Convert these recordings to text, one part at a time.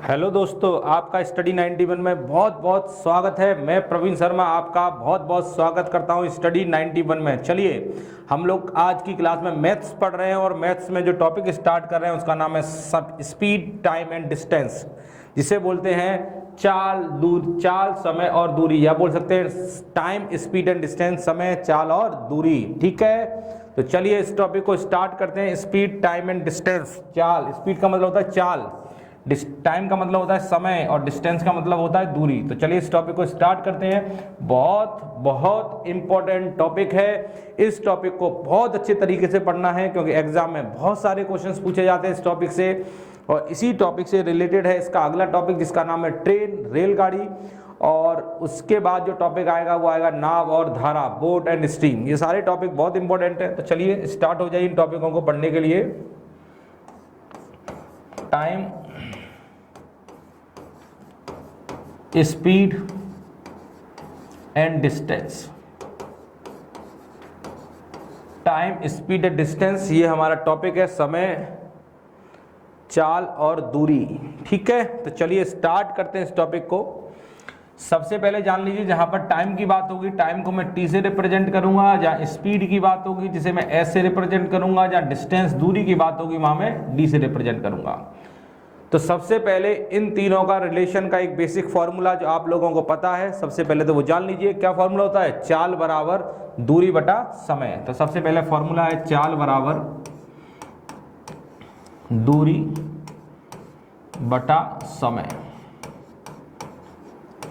Hello दोस्तों, आपका study 91 में बहुत बहुत स्वागत है। मैं प्रवीण शर्मा आपका बहुत बहुत स्वागत करता हूं स्टडी 91 में। चलिए हम लोग आज की क्लास में मैथ्स पढ़ रहे हैं और मैथ्स में जो टॉपिक स्टार्ट कर रहे हैं उसका नाम है स्पीड, टाइम एंड डिस्टेंस, जिसे बोलते हैं चाल, समय और दूरी, या बोल सकते हैं टाइम, स्पीड एंड डिस्टेंस, समय, चाल और दूरी। ठीक है, तो चलिए इस टॉपिक को स्टार्ट करते हैं। Speed, time and distance. चाल, स्पीड का मतलब होता है चाल, टाइम का मतलब होता है समय और डिस्टेंस का मतलब होता है दूरी। तो चलिए इस टॉपिक को स्टार्ट करते हैं। बहुत बहुत इंपॉर्टेंट टॉपिक है। इस टॉपिक को बहुत अच्छे तरीके से पढ़ना है क्योंकि एग्जाम में बहुत सारे क्वेश्चंस पूछे जाते हैं इस टॉपिक से, और इसी टॉपिक से रिलेटेड है इसका अगला टॉपिक जिसका नाम है ट्रेन, रेलगाड़ी, और उसके बाद जो टॉपिक आएगा वो आएगा नाव और धारा, बोट एंड स्टीम। ये सारे टॉपिक बहुत इंपॉर्टेंट है। तो चलिए स्टार्ट हो जाइए इन टॉपिकों को पढ़ने के लिए। Time, speed and distance. Time, speed and distance, ये हमारा टॉपिक है। समय, चाल और दूरी। ठीक है, तो चलिए स्टार्ट करते हैं इस टॉपिक को। सबसे पहले जान लीजिए, जहां पर टाइम की बात होगी, टाइम को मैं टी से रिप्रेजेंट करूंगा। जहां स्पीड की बात होगी जिसे मैं एस से रिप्रेजेंट करूंगा। जहां डिस्टेंस, दूरी की बात होगी, वहां मैं डी से रिप्रेजेंट करूंगा। तो सबसे पहले इन तीनों का रिलेशन का एक बेसिक फॉर्मूला जो आप लोगों को पता है, सबसे पहले तो वो जान लीजिए। क्या फॉर्मूला होता है? चाल बराबर दूरी बटा समय। तो सबसे पहले फॉर्मूला है चाल बराबर दूरी बटा समय,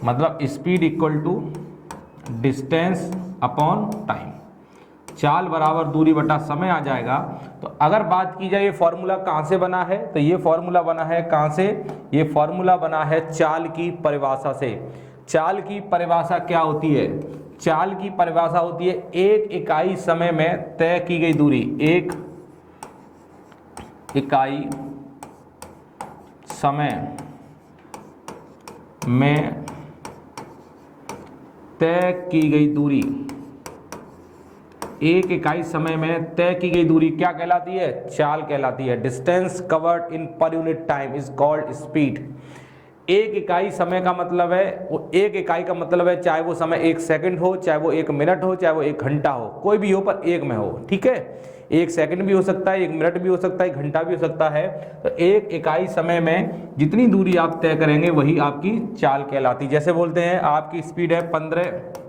मतलब speed equal to distance upon time. चाल बराबर दूरी बटा समय आ जाएगा। तो अगर बात की जाए ये फॉर्मूला कहाँ से बना है, तो ये फॉर्मूला बना है कहाँ से? ये फॉर्मूला बना है चाल की परिभाषा से। चाल की परिभाषा क्या होती है? चाल की परिभाषा होती है एक इकाई समय में तय की गई दूरी। एक इकाई समय में तय की गई दूरी, एक इकाई समय में तय की गई दूरी क्या कहलाती है? चाल कहलाती है। Distance covered in per unit time is called speed. एक इकाई समय का मतलब है, वो एक इकाई का मतलब है चाहे वो समय 1 सेकंड हो, चाहे वो 1 मिनट हो, चाहे वो 1 घंटा हो, कोई भी हो पर एक में हो। ठीक है, 1 सेकंड भी हो सकता है, 1 मिनट भी हो सकता है, 1 घंटा भी हो सकता है। तो एक इकाई समय में जितनी दूरी आप तय करेंगे वही आपकी चाल कहलाती है। जैसे बोलते हैं आपकी स्पीड है 15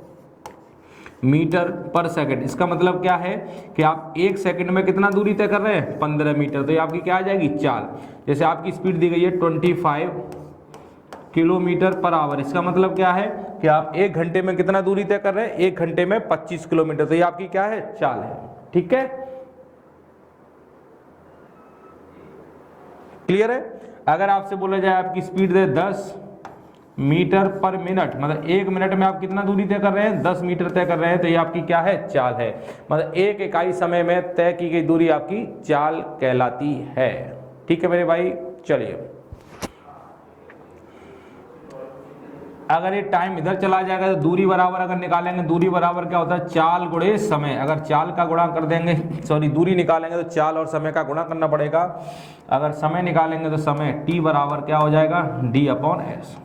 मीटर पर सेकंड। इसका मतलब क्या है कि आप 1 सेकंड में कितना दूरी तय कर रहे हैं? 15 मीटर। तो ये आपकी क्या आ जाएगी? चाल। जैसे आपकी स्पीड दी गई है 25 किलोमीटर पर आवर। इसका मतलब क्या है कि आप 1 घंटे में कितना दूरी तय कर रहे हैं? 1 घंटे में 25 किलोमीटर। तो ये आपकी क्या है? चाल है। ठीक है, क्लियर है? अगर आपसे बोला जाए आपकी स्पीड है 10 मीटर पर मिनट, मतलब 1 मिनट में आप कितना दूरी तय कर रहे हैं? 10 मीटर तय कर रहे हैं। तो ये आपकी क्या है? चाल है। मतलब एक इकाई समय में तय की गई दूरी आपकी चाल कहलाती है। ठीक है मेरे भाई, चलिए अगर ये टाइम इधर चला जाएगा तो दूरी बराबर अगर निकालेंगे, दूरी बराबर क्या होता है? चाल गुणे समय। अगर चाल का गुणा कर देंगे, सॉरी दूरी निकालेंगे तो चाल और समय का गुणा करना पड़ेगा। अगर समय निकालेंगे तो समय टी बराबर क्या हो जाएगा? D upon S.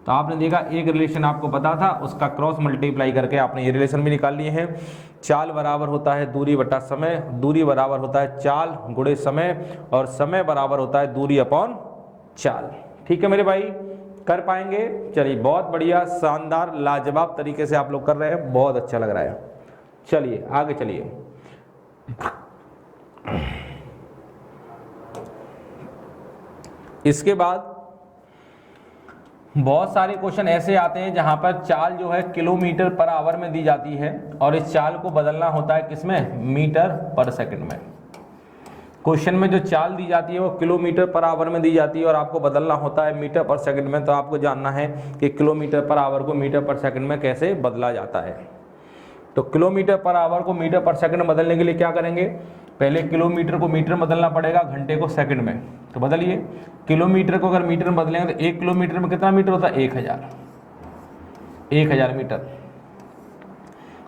तो आपने देखा एक रिलेशन आपको पता था, उसका क्रॉस मल्टीप्लाई करके आपने ये रिलेशन भी निकाल लिए हैं। चाल बराबर होता है दूरी बटा समय, दूरी बराबर होता है चाल गुणे समय, और समय बराबर होता है दूरी अपॉन चाल। ठीक है मेरे भाई, कर पाएंगे? चलिए बहुत बढ़िया, शानदार, लाजवाब तरीके से आप लोग कर रहे हैं, बहुत अच्छा लग रहा है। चलिए आगे चलिए। इसके बाद बहुत सारे क्वेश्चन ऐसे आते हैं जहां पर चाल जो है किलोमीटर पर आवर में दी जाती है और इस चाल को बदलना होता है किसमें? मीटर पर सेकंड में। क्वेश्चन में जो चाल दी जाती है वो किलोमीटर पर आवर में दी जाती है और आपको बदलना होता है मीटर पर सेकंड में। तो आपको जानना है कि किलोमीटर पर आवर को मीटर पर सेकंड में कैसे बदला जाता है। तो किलोमीटर पर आवर को मीटर पर सेकंड में बदलने के लिए क्या करेंगे? पहले किलोमीटर को मीटर में बदलना पड़ेगा, घंटे को सेकंड में। तो बदलिए, किलोमीटर को अगर मीटर में बदलेंगे तो 1 किलोमीटर में कितना मीटर होता है? 1000 मीटर।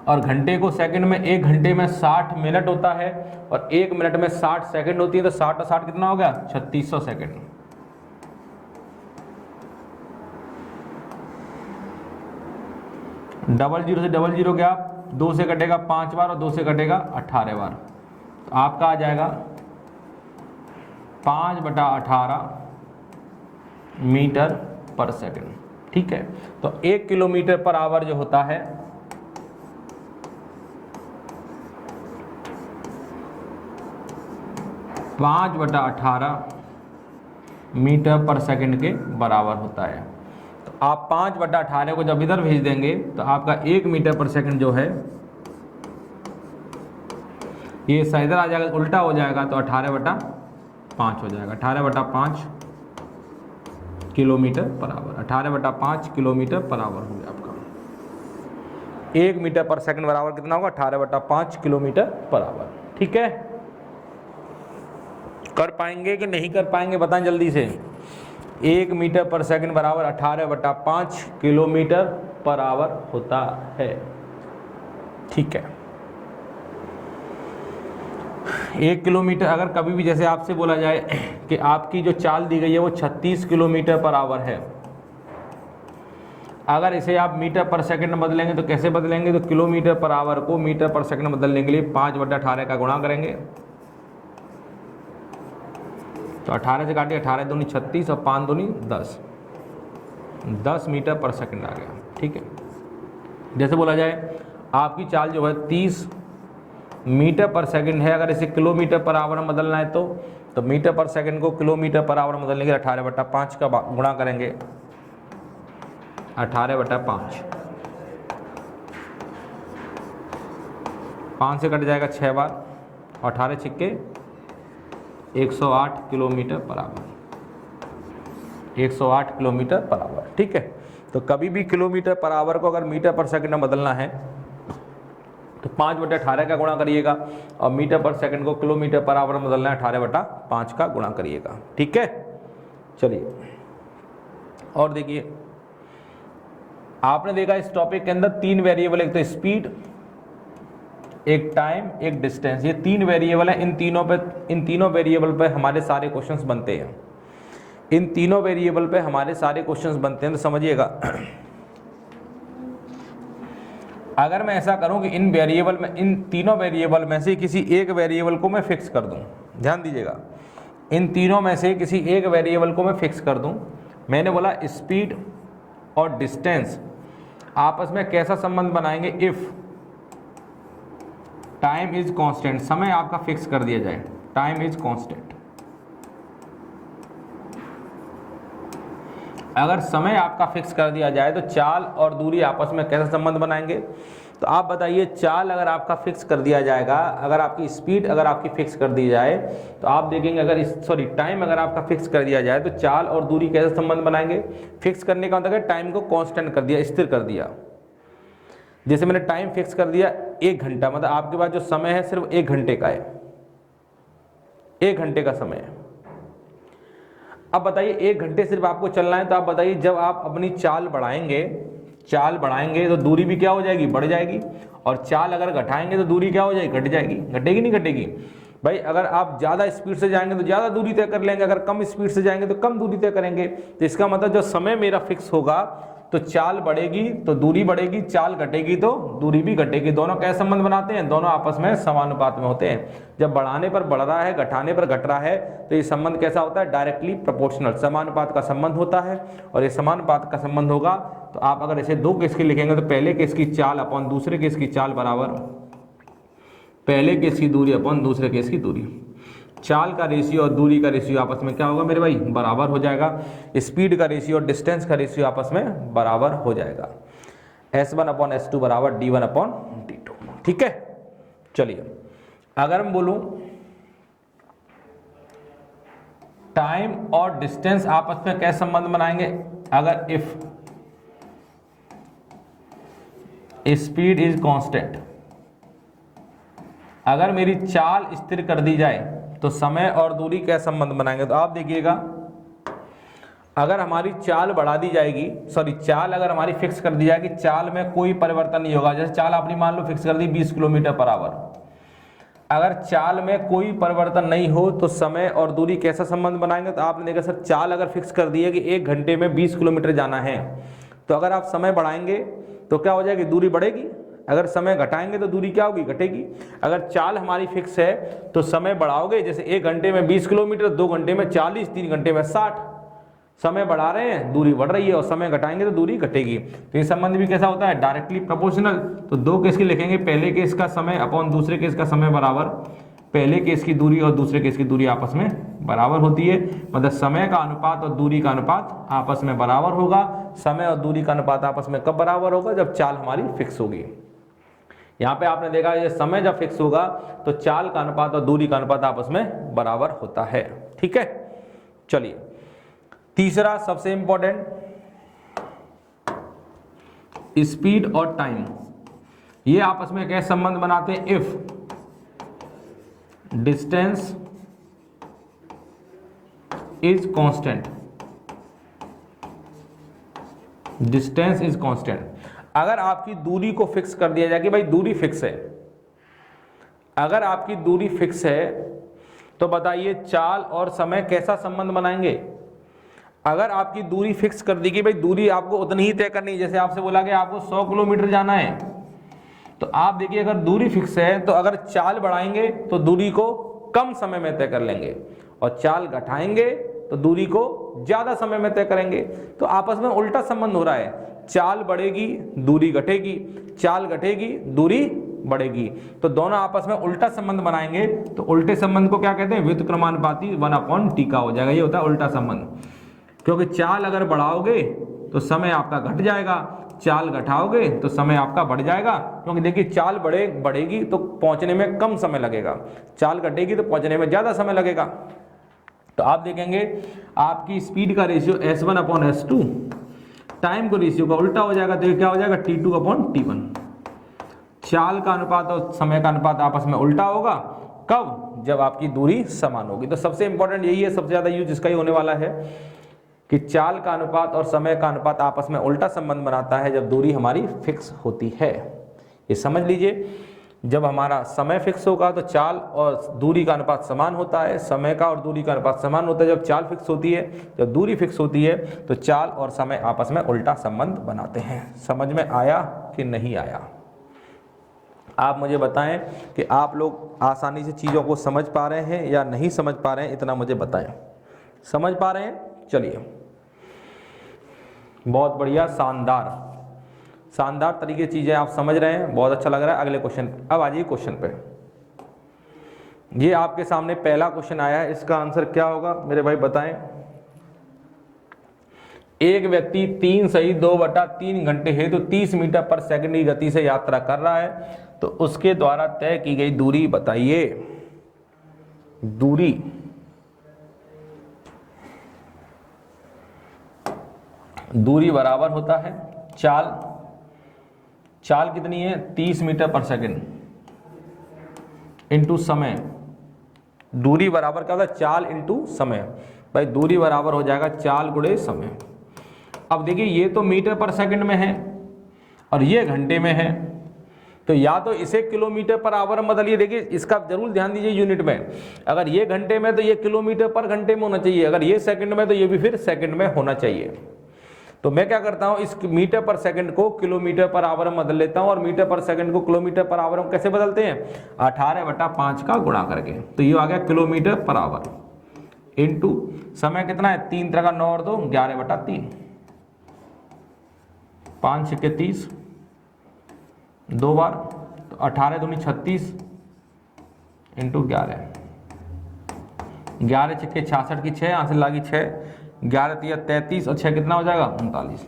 और घंटे को सेकंड में, 1 घंटे में 60 मिनट होता है और 1 मिनट में 60 सेकंड होती है। तो 60 और 60 कितना हो गया? 3600 सेकंड। डबल जीरो से डबल जीरो गया, 2 से कटेगा 5 बार और 2 से कटेगा 18 बार, तो आपका आ जाएगा 5/18 मीटर पर सेकंड। ठीक है, तो 1 किलोमीटर पर आवर जो होता है 5/18 मीटर पर सेकंड के बराबर होता है। तो आप 5/18 को जब इधर भेज देंगे तो आपका 1 मीटर पर सेकंड जो है ये इधर आ जाएगा, उल्टा हो जाएगा, तो 18/5 हो जाएगा। 18/5 kilometre per hour, 18/5 kilometre per hour हो गया आपका। 1 मीटर पर सेकंड बराबर कितना होगा? 18/5 किलोमीटर पर आवर। ठीक है, कर पाएंगे कि नहीं कर पाएंगे बताएं जल्दी से। 1 मीटर पर सेकंड बराबर 18/5 किलोमीटर पर आवर होता है। ठीक है, 1 किलोमीटर अगर कभी भी जैसे आपसे बोला जाए कि आपकी जो चाल दी गई है वो 36 किलोमीटर पर आवर है, अगर इसे आप मीटर पर सेकंड में बदलेंगे तो कैसे बदलेंगे? तो किलोमीटर पर आवर को मीटर पर सेकंड में बदलने के लिए 5/18 का गुणा करेंगे, तो 18 से काटिए, 18 दूनी 36 और 5 दूनी 10 मीटर पर सेकंड आ गया। ठीक है, जैसे बोला जाए आपकी चाल जो है 30 मीटर पर सेकंड है, अगर इसे किलोमीटर पर आवर में बदलना है तो मीटर पर सेकंड को किलोमीटर पर आवर में बदलने के लिए 18/5 का गुणा करेंगे, 18/5, 5 से कट जाएगा 6 बार, 18 छिक्के 108 kilometre per hour, 108 kilometre per hour. ठीक है, तो कभी भी किलोमीटर पर आवर को अगर मीटर पर सेकंड में बदलना है तो 5/18 का गुणा करिएगा, और मीटर पर सेकंड को किलोमीटर पर आवर में बदलना है 18/5 का गुणा करिएगा। ठीक है, चलिए और देखिए, आपने देखा इस टॉपिक के अंदर 3 वेरिएबल, एक तो स्पीड, एक टाइम, एक डिस्टेंस, ये 3 वेरिएबल है। इन तीनों वेरिएबल पे हमारे सारे क्वेश्चंस बनते हैं। इन तीनों वेरिएबल पे हमारे सारे क्वेश्चंस बनते हैं, तो समझिएगा अगर मैं ऐसा करूं कि इन तीनों वेरिएबल में से किसी एक वेरिएबल को मैं फिक्स कर दूं, ध्यान दीजिएगा, इन तीनों में से किसी एक वेरिएबल को मैं फिक्स कर दूं। मैंने बोला स्पीड और डिस्टेंस आपस में कैसा संबंध बनाएंगे? इफ टाइम इज कांस्टेंट, समय आपका फिक्स कर दिया जाए, टाइम इज कांस्टेंट। अगर समय आपका फिक्स कर दिया जाए तो चाल और दूरी आपस में कैसा संबंध बनाएंगे? तो आप बताइए, चाल अगर आपका फिक्स कर दिया जाएगा, अगर आपकी स्पीड अगर आपकी फिक्स कर दी जाए तो आप देखेंगे, अगर टाइम अगर आपका फिक्स कर दिया जाए तो चाल और दूरी कैसे संबंध बनाएंगे? फिक्स करने का मतलब है टाइम को कांस्टेंट कर दिया, स्थिर कर दिया। जैसे मैंने टाइम फिक्स कर दिया 1 घंटा, मतलब आपके पास जो समय है सिर्फ 1 घंटे का है, 1 घंटे का समय है। अब बताइए 1 घंटे सिर्फ आपको चलना है, तो आप बताइए जब आप अपनी चाल बढ़ाएंगे तो दूरी भी क्या हो जाएगी? बढ़ जाएगी। और चाल अगर घटाएंगे तो दूरी क्या हो जाएगी? घट जाएगी। घटेगी नहीं घटेगी? भाई अगर आप ज़्यादा स्पीड से जाएंगे तो ज़्यादा दूरी तय कर लेंगे, अगर कम स्पीड से जाएंगे तो कम दूरी तय करेंगे। तो इसका मतलब जो समय मेरा फिक्स होगा तो चाल बढ़ेगी तो दूरी बढ़ेगी, चाल घटेगी तो दूरी भी घटेगी। दोनों कैसे संबंध बनाते हैं? दोनों आपस में समानुपात में होते हैं। जब बढ़ाने पर बढ़ रहा है, घटाने पर घट रहा है, तो ये संबंध कैसा होता है? डायरेक्टली प्रोपोर्शनल, समानुपात का संबंध होता है। और ये समानुपात का संबंध होगा तो आप अगर इसे 2 केस के लिखेंगे तो पहले केस की चाल अपॉन दूसरे केस की चाल बराबर पहले केस की दूरी अपॉन दूसरे केस की दूरी। चाल का रेशियो और दूरी का रेशियो आपस में क्या होगा मेरे भाई? बराबर हो जाएगा। स्पीड का रेशियो और डिस्टेंस का रेशियो आपस में बराबर हो जाएगा। S1/S2 बराबर D1/D2। ठीक है, चलिए अगर मैं बोलूं टाइम और डिस्टेंस आपस में कैसे संबंध बनाएंगे? अगर इफ स्पीड इज कांस्टेंट, अगर मेरी चाल स्थिर कर दी जाए तो समय और दूरी कैसे संबंध बनाएंगे? तो आप देखिएगा, अगर हमारी चाल बढ़ा दी जाएगी, चाल अगर हमारी फिक्स कर दी जाएगी, चाल में कोई परिवर्तन नहीं होगा। जैसे चाल आपने मान लो फिक्स कर दी 20 किलोमीटर पर आवर, अगर चाल में कोई परिवर्तन नहीं हो तो समय और दूरी कैसा संबंध बनाएंगे? तो आपने देखा सर, चाल अगर फिक्स कर दी है कि 1 घंटे में 20 किलोमीटर जाना है, तो अगर आप समय बढ़ाएंगे तो क्या हो जाएगी, दूरी बढ़ेगी। अगर समय घटाएंगे तो दूरी क्या होगी, घटेगी। अगर चाल हमारी फिक्स है तो समय बढ़ाओगे, जैसे 1 घंटे में 20 किलोमीटर, 2 घंटे में 40, 3 घंटे में 60, समय बढ़ा रहे हैं दूरी बढ़ रही है, और समय घटाएंगे तो दूरी घटेगी। तो ये संबंध भी कैसा होता है, डायरेक्टली प्रोपोर्शनल। तो दो केस की लिखेंगे, पहले केस का समय अपॉन दूसरे केस का समय बराबर पहले केस की दूरी और दूसरे केस की दूरी आपस में बराबर होती है। मतलब समय का अनुपात और दूरी का अनुपात आपस में बराबर होगा। समय और दूरी का अनुपात आपस में कब बराबर होगा, जब चाल हमारी फिक्स होगी। यहाँ पे आपने देखा ये समय जब फिक्स होगा तो चाल का अनुपात और दूरी का अनुपात आपस में बराबर होता है। ठीक है, चलिए तीसरा सबसे इंपॉर्टेंट, स्पीड और टाइम। ये आपस में कैसे संबंध बनाते हैं, if distance is constant, distance is constant. अगर आपकी दूरी को फिक्स कर दिया जाए कि भाई दूरी फिक्स है, अगर आपकी दूरी फिक्स है तो बताइए चाल और समय कैसा संबंध बनाएंगे। अगर आपकी दूरी फिक्स कर दी कि भाई दूरी आपको उतनी ही तय करनी है, जैसे आपसे बोला कि आपको 100 किलोमीटर जाना है, तो आप देखिए अगर दूरी फिक्स है तो अगर चाल बढ़ाएंगे तो दूरी को कम समय में तय कर लेंगे, और चाल घटाएंगे तो दूरी को ज्यादा समय में तय करेंगे। तो आपस में उल्टा संबंध हो रहा है, चाल बढ़ेगी दूरी घटेगी, चाल घटेगी दूरी बढ़ेगी। तो दोनों आपस में उल्टा संबंध बनाएंगे। तो उल्टे संबंध को क्या कहते हैं, व्युत्क्रमानुपाती 1/t का हो जाएगा। ये होता है उल्टा संबंध, क्योंकि चाल अगर बढ़ाओगे तो समय आपका घट जाएगा, चाल घटाओगे तो समय आपका बढ़ जाएगा। क्योंकि देखिए चाल बढ़ेगी तो पहुंचने में कम समय लगेगा, चाल घटेगी तो पहुंचने में ज्यादा समय लगेगा। तो आप देखेंगे आपकी स्पीड का रेशियो S1/S2, टाइम को रेशियो का उल्टा हो जाएगा, तो ये क्या हो जाएगा T2/T1। चाल का अनुपात और समय का अनुपात आपस में उल्टा होगा, कब, जब आपकी दूरी समान होगी। तो सबसे इंपॉर्टेंट यही है, सबसे ज्यादा यूज इसका ही होने वाला है कि चाल का अनुपात और समय का अनुपात आपस में उल्टा संबंध बनाता है जब दूरी हमारी फिक्स होती है। ये समझ लीजिए, जब हमारा समय फिक्स होगा तो चाल और दूरी का अनुपात समान होता है, समय का और दूरी का अनुपात समान होता है जब चाल फिक्स होती है। जब दूरी फिक्स होती है तो चाल और समय आपस में उल्टा संबंध बनाते हैं। समझ में आया कि नहीं आया? आप मुझे बताएं कि आप लोग आसानी से चीज़ों को समझ पा रहे हैं या नहीं समझ पा रहे हैं, इतना मुझे बताएं। समझ पा रहे हैं? चलिए, बहुत बढ़िया, शानदार शानदार तरीके से चीज़ें आप समझ रहे हैं, बहुत अच्छा लग रहा है। अगले क्वेश्चन, अब आ जाइए क्वेश्चन पे। ये आपके सामने पहला क्वेश्चन आया है, इसका आंसर क्या होगा मेरे भाई बताएं। एक व्यक्ति 3 सही 2/3 घंटे हेतु 30 मीटर पर सेकंड की गति से यात्रा कर रहा है, तो उसके द्वारा तय की गई दूरी बताइए। दूरी बराबर होता है चाल कितनी है 30 मीटर पर सेकंड इंटू समय। दूरी बराबर क्या होता है, चाल इंटू समय। भाई दूरी बराबर हो जाएगा चाल गुणे समय। अब देखिए ये तो मीटर पर सेकंड में है और ये घंटे में है, तो या तो इसे किलोमीटर पर आवर में बदलिए। देखिए इसका जरूर ध्यान दीजिए यूनिट में, अगर ये घंटे में तो ये किलोमीटर पर घंटे में होना चाहिए, अगर ये सेकंड में तो ये भी फिर सेकंड में होना चाहिए। तो मैं क्या करता हूं, इस मीटर पर सेकंड को किलोमीटर पर आवर में बदल लेता हूं, और मीटर पर सेकंड को किलोमीटर पर आवर में कैसे बदलते हैं, 18/5 का गुणा करके। तो ये आ गया किलोमीटर पर आवर इंटू समय कितना है 3 3 का 9 और 2 11/3, 5 6 30 2 बार, तो 18 दूनी 36 इंटू 11, 11 6 66 की 6, यहाँ से लागी 6, 11 3 33 और 6 कितना हो जाएगा 39,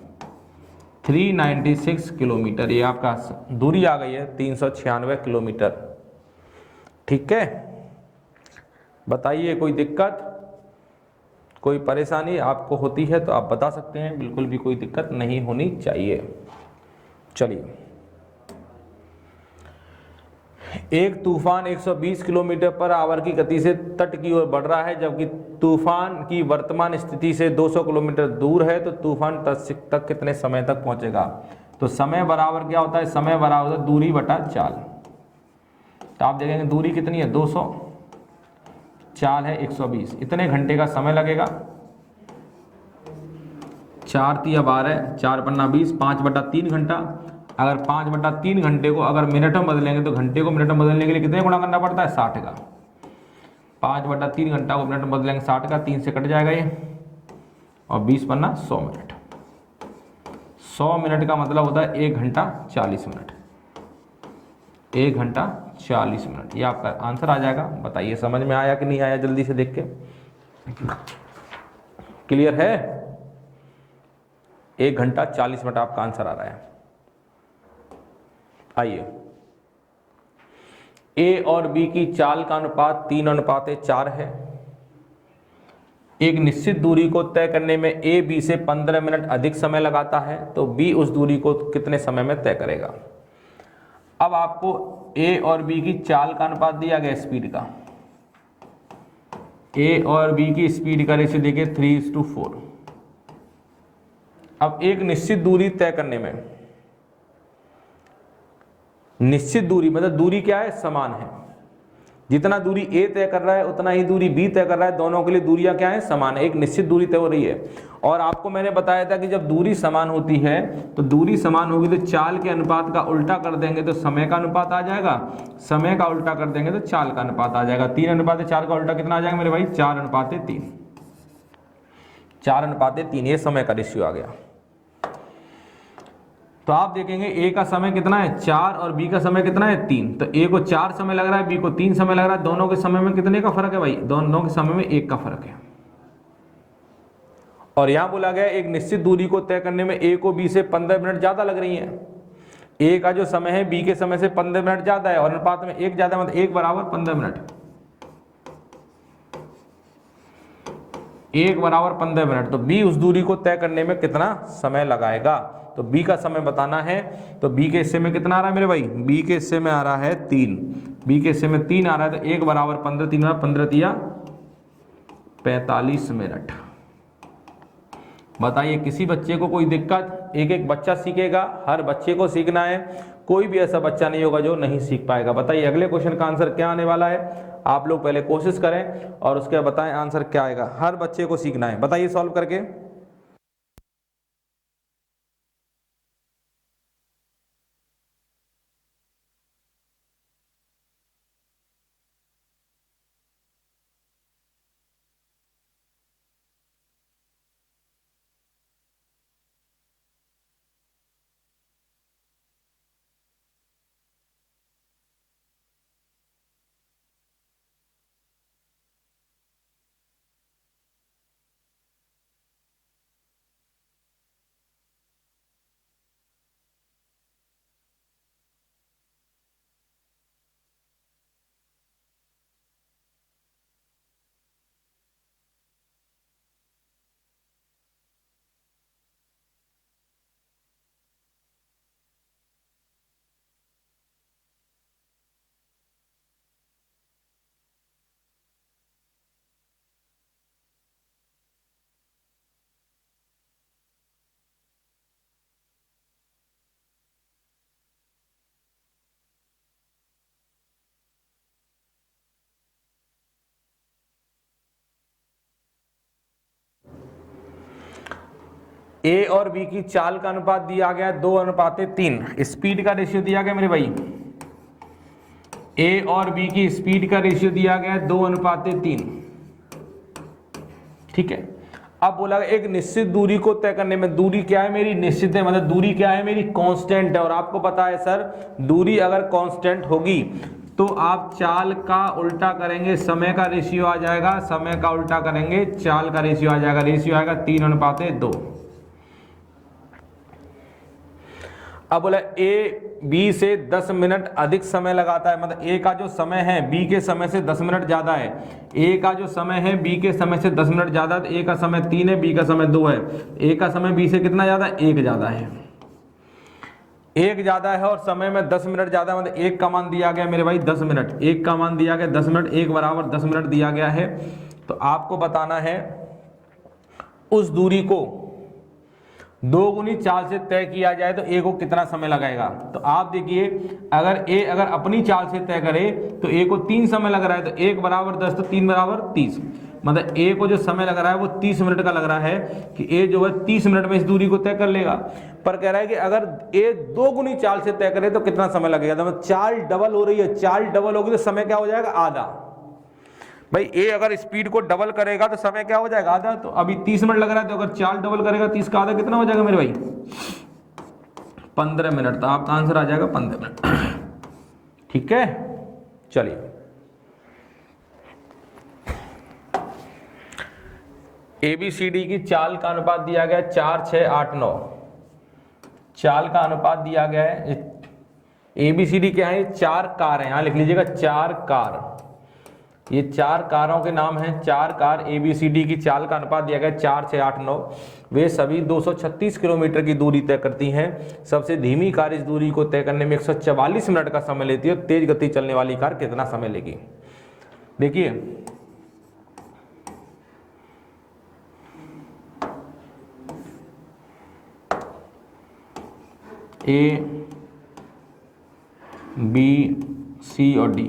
396 किलोमीटर। ये आपका दूरी आ गई है 396 किलोमीटर। ठीक है, बताइए कोई दिक्कत, कोई परेशानी आपको होती है तो आप बता सकते हैं, बिल्कुल भी कोई दिक्कत नहीं होनी चाहिए। चलिए, एक तूफान 120 किलोमीटर पर आवर की गति से तट की ओर बढ़ रहा है, जबकि तूफान की वर्तमान स्थिति से 200 किलोमीटर दूर है, तो तूफान तक कितने समय तक पहुंचेगा। तो समय बराबर क्या होता है, समय बराबर होता है दूरी बटा चाल। तो आप देखेंगे दूरी कितनी है 200, चाल है 120, इतने घंटे का समय लगेगा। 4 3 12, 4 पन्ना 20, 5/3 घंटा, अगर 5/3 घंटे को अगर मिनट में बदलेंगे तो घंटे को मिनट में बदलने के लिए कितने गुणा करना पड़ता है? 60 का। 5/3 घंटा को मिनट में बदलेंगे 60 का, 3 से कट जाएगा ये, और 20 पन्ना 100 मिनट। 100 मिनट का मतलब होता है 1 घंटा 40 मिनट। 1 घंटा 40 मिनट, ये आपका आंसर आ जाएगा। बताइए समझ में आया कि नहीं आया, जल्दी से देख के। क्लियर है? 1 घंटा 40 मिनट आपका आंसर आ रहा है। आइए, ए और बी की चाल का अनुपात 3:4 है। एक निश्चित दूरी को तय करने में ए बी से 15 मिनट अधिक समय लगाता है, तो बी उस दूरी को कितने समय में तय करेगा। अब आपको ए और बी की चाल का अनुपात दिया गया, स्पीड का। ए और बी की स्पीड का रेशियो देखिए 3:4। अब एक निश्चित दूरी तय करने में, निश्चित दूरी मतलब दूरी क्या है? समान है। जितना दूरी ए तय कर रहा है उतना ही दूरी बी तय कर रहा है, दोनों के लिए दूरियां क्या है? समान है। एक निश्चित दूरी तय हो रही है। और आपको मैंने बताया था कि जब दूरी समान होती है तो दूरी समान होगी तो चाल के अनुपात का उल्टा कर देंगे तो समय का अनुपात आ जाएगा, समय का उल्टा कर देंगे तो चाल का अनुपात आ जाएगा। 3:4 का उल्टा कितना आ जाएगा मेरे भाई? 4:3। 4:3, ये समय का रेशियो आ गया। तो आप देखेंगे ए का समय कितना है? 4 और बी का समय कितना है? 3। तो ए को 4 समय लग रहा है, बी को 3 समय लग रहा है। दोनों के समय में कितने का फर्क है भाई? दोनों के समय में 1 का फर्क है। और यहां बोला गया एक निश्चित दूरी को तय करने में ए को बी से 15 मिनट ज्यादा लग रही है। ए का जो समय है बी के समय से 15 मिनट ज्यादा है और अनुपात में 1 ज्यादा, मतलब 1 बराबर 15 मिनट। 1 बराबर 15 मिनट। तो बी उस दूरी को तय करने में कितना समय लगाएगा? तो बी का समय बताना है। तो बी के हिस्से में कितना आ रहा है मेरे भाई? बी के हिस्से में आ रहा है 3। बी के हिस्से में 3 आ रहा है तो 1 बराबर 15, 3 15 तिया 45 मिनट। बताइए किसी बच्चे को कोई दिक्कत? एक एक बच्चा सीखेगा, हर बच्चे को सीखना है, कोई भी ऐसा बच्चा नहीं होगा जो नहीं सीख पाएगा। बताइए अगले क्वेश्चन का आंसर क्या आने वाला है? आप लोग पहले कोशिश करें और उसके बाद बताएं आंसर क्या आएगा। हर बच्चे को सीखना है। बताइए सॉल्व करके। ए और बी की चाल का अनुपात दिया गया 2:3। स्पीड का रेशियो दिया गया मेरे भाई, ए और बी की स्पीड का रेशियो दिया गया 2:3। ठीक है। अब बोला गया एक निश्चित दूरी को तय करने में, दूरी क्या है मेरी? निश्चित है, मतलब दूरी क्या है मेरी? कांस्टेंट है। और आपको पता है सर दूरी अगर कांस्टेंट होगी तो आप चाल का उल्टा करेंगे, समय का रेशियो आ जाएगा, समय का उल्टा करेंगे चाल का रेशियो आ जाएगा। रेशियो आएगा 3:2। अब बोला ए बी से 10 मिनट अधिक समय लगाता है, मतलब ए का जो समय है बी के समय से 10 मिनट ज्यादा है। ए का जो समय है बी के समय से 10 मिनट ज्यादा है। तो ए का समय 3 है, बी का समय 2 है। ए का समय बी से कितना ज्यादा है? 1 ज्यादा है। 1 ज्यादा है और समय में 10 मिनट ज्यादा है, मतलब 1 का मान दिया गया मेरे भाई 10 मिनट। 1 का मान दिया गया 10 मिनट, 1 बराबर 10 मिनट दिया गया है। तो आपको बताना है उस दूरी को 2 गुनी चाल से तय किया जाए तो ए को कितना समय लगेगा। तो आप देखिए अगर ए अपनी चाल से तय करे तो ए को 3 समय लग रहा है, तो 1 बराबर 10 तो 3 बराबर 30। मतलब ए को जो समय लग रहा है वो 30 मिनट का लग रहा है कि ए जो है 30 मिनट में इस दूरी को तय कर लेगा। पर कह रहा है कि अगर ए 2 गुनी चाल से तय करे तो कितना समय लगेगा। तो मतलब चाल डबल हो रही है, चाल डबल होगी तो समय क्या हो जाएगा, आधा। भाई ए अगर स्पीड को डबल करेगा तो समय क्या हो जाएगा, आधा। तो अभी 30 मिनट लग रहा है, तो अगर चाल डबल करेगा 30 का आधा कितना हो जाएगा मेरे भाई, 15 मिनट। तो आपका आंसर आ जाएगा 15 मिनट। ठीक है, चलिए ABCD की चाल का अनुपात दिया गया 4, 6, 8, 9। चाल का अनुपात दिया गया है, ABCD क्या है, 4 कार है, यहां लिख लीजिएगा 4 कार। ये 4 कारों के नाम हैं, 4 कार। ABCD की चाल का अनुपात दिया गया 4, 6, 8, 9। वे सभी 236 किलोमीटर की दूरी तय करती हैं। सबसे धीमी कार इस दूरी को तय करने में 144 मिनट का समय लेती है। तेज गति चलने वाली कार कितना समय लेगी। देखिए A, B, C और D,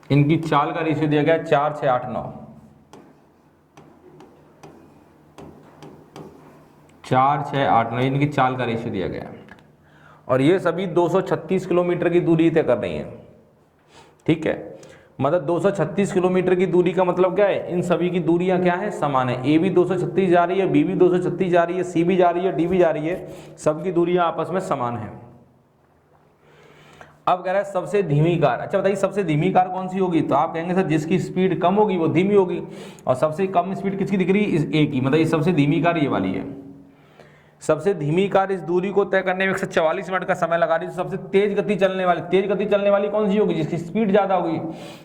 इनकी चाल का रेशियो दिया गया 4, 6, 8, 9। 4, 6, 8, 9 इनकी चाल का रेशियो दिया गया है और ये सभी 236 किलोमीटर की दूरी तय कर रही हैं। ठीक है, मतलब 236 किलोमीटर की दूरी का मतलब क्या है, इन सभी की दूरियां क्या है, समान है। ए भी 236 जा रही है, बी भी 236 जा रही है, सी भी जा रही है, डी भी जा रही है, सबकी दूरियां आपस में समान है। अब कह रहा है सबसे धीमी कार। अच्छा बताइए सबसे धीमी कार कौन सी होगी। तो आप कहेंगे सर जिसकी स्पीड कम होगी वो धीमी होगी, और सबसे कम स्पीड किसकी दिख रही है, इस ए की। मतलब ये सबसे धीमी कार ये वाली है। सबसे धीमी कार इस दूरी को तय करने में 144 मिनट का समय लगा रही है। सबसे तेज गति चलने वाली कौन सी होगी, जिसकी स्पीड ज्यादा होगी,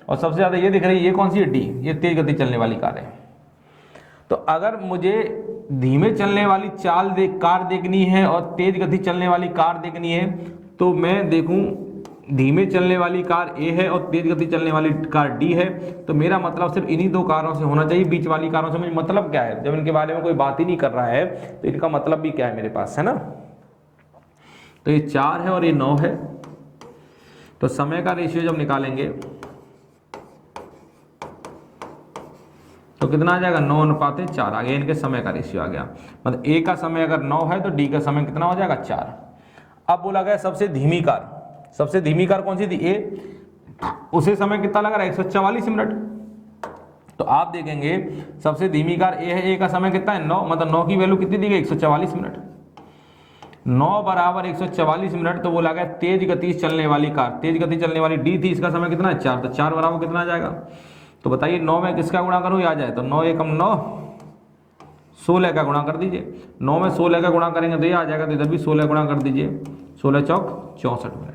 और सबसे ज्यादा ये दिख रही है, ये कौन सी है, डी, ये तेज गति चलने वाली कार है। तो अगर मुझे धीमे चलने वाली कार देखनी है और तेज गति चलने वाली कार देखनी है, तो मैं देखूं धीमे चलने वाली कार ए है और तेज गति चलने वाली कार डी है। तो मेरा मतलब सिर्फ इन्हीं 2 कारों से होना चाहिए, बीच वाली कारों से मुझे मतलब क्या है, जब इनके बारे में कोई बात ही नहीं कर रहा है तो इनका मतलब भी क्या है मेरे पास, है ना। तो ये 4 है और ये 9 है। तो समय का रेशियो जब निकालेंगे तो कितना आ जाएगा, 9:4 आ गया। इनके समय का रेशियो आ गया। मतलब ए का समय अगर 9 है तो डी का समय कितना हो जाएगा, 4। अब बोला गया सबसे धीमी कार। सबसे धीमी कार कौन सी थी, ए, उसे समय कितना लगा रहा है, 144 मिनट। तो आप देखेंगे सबसे धीमी कार ए है, ए का समय कितना है, 9, मतलब 9 की वैल्यू कितनी दी गई, 144 मिनट। 9 बराबर 144 मिनट। तो बोला गया तेज गति चलने वाली कार, तेज गति चलने वाली डी थी, इसका समय कितना है, 4। तो 4 बराबर कितना आ जाएगा। तो बताइए 9 में किसका गुणा करूँ, आ जाए तो 9 एकम 9, 16 का गुणा कर दीजिए। 9 में 16 का गुणा करेंगे तो ये आ जाएगा। तो इधर भी 16 गुणा कर दीजिए, 16 चौक 64 मिनट।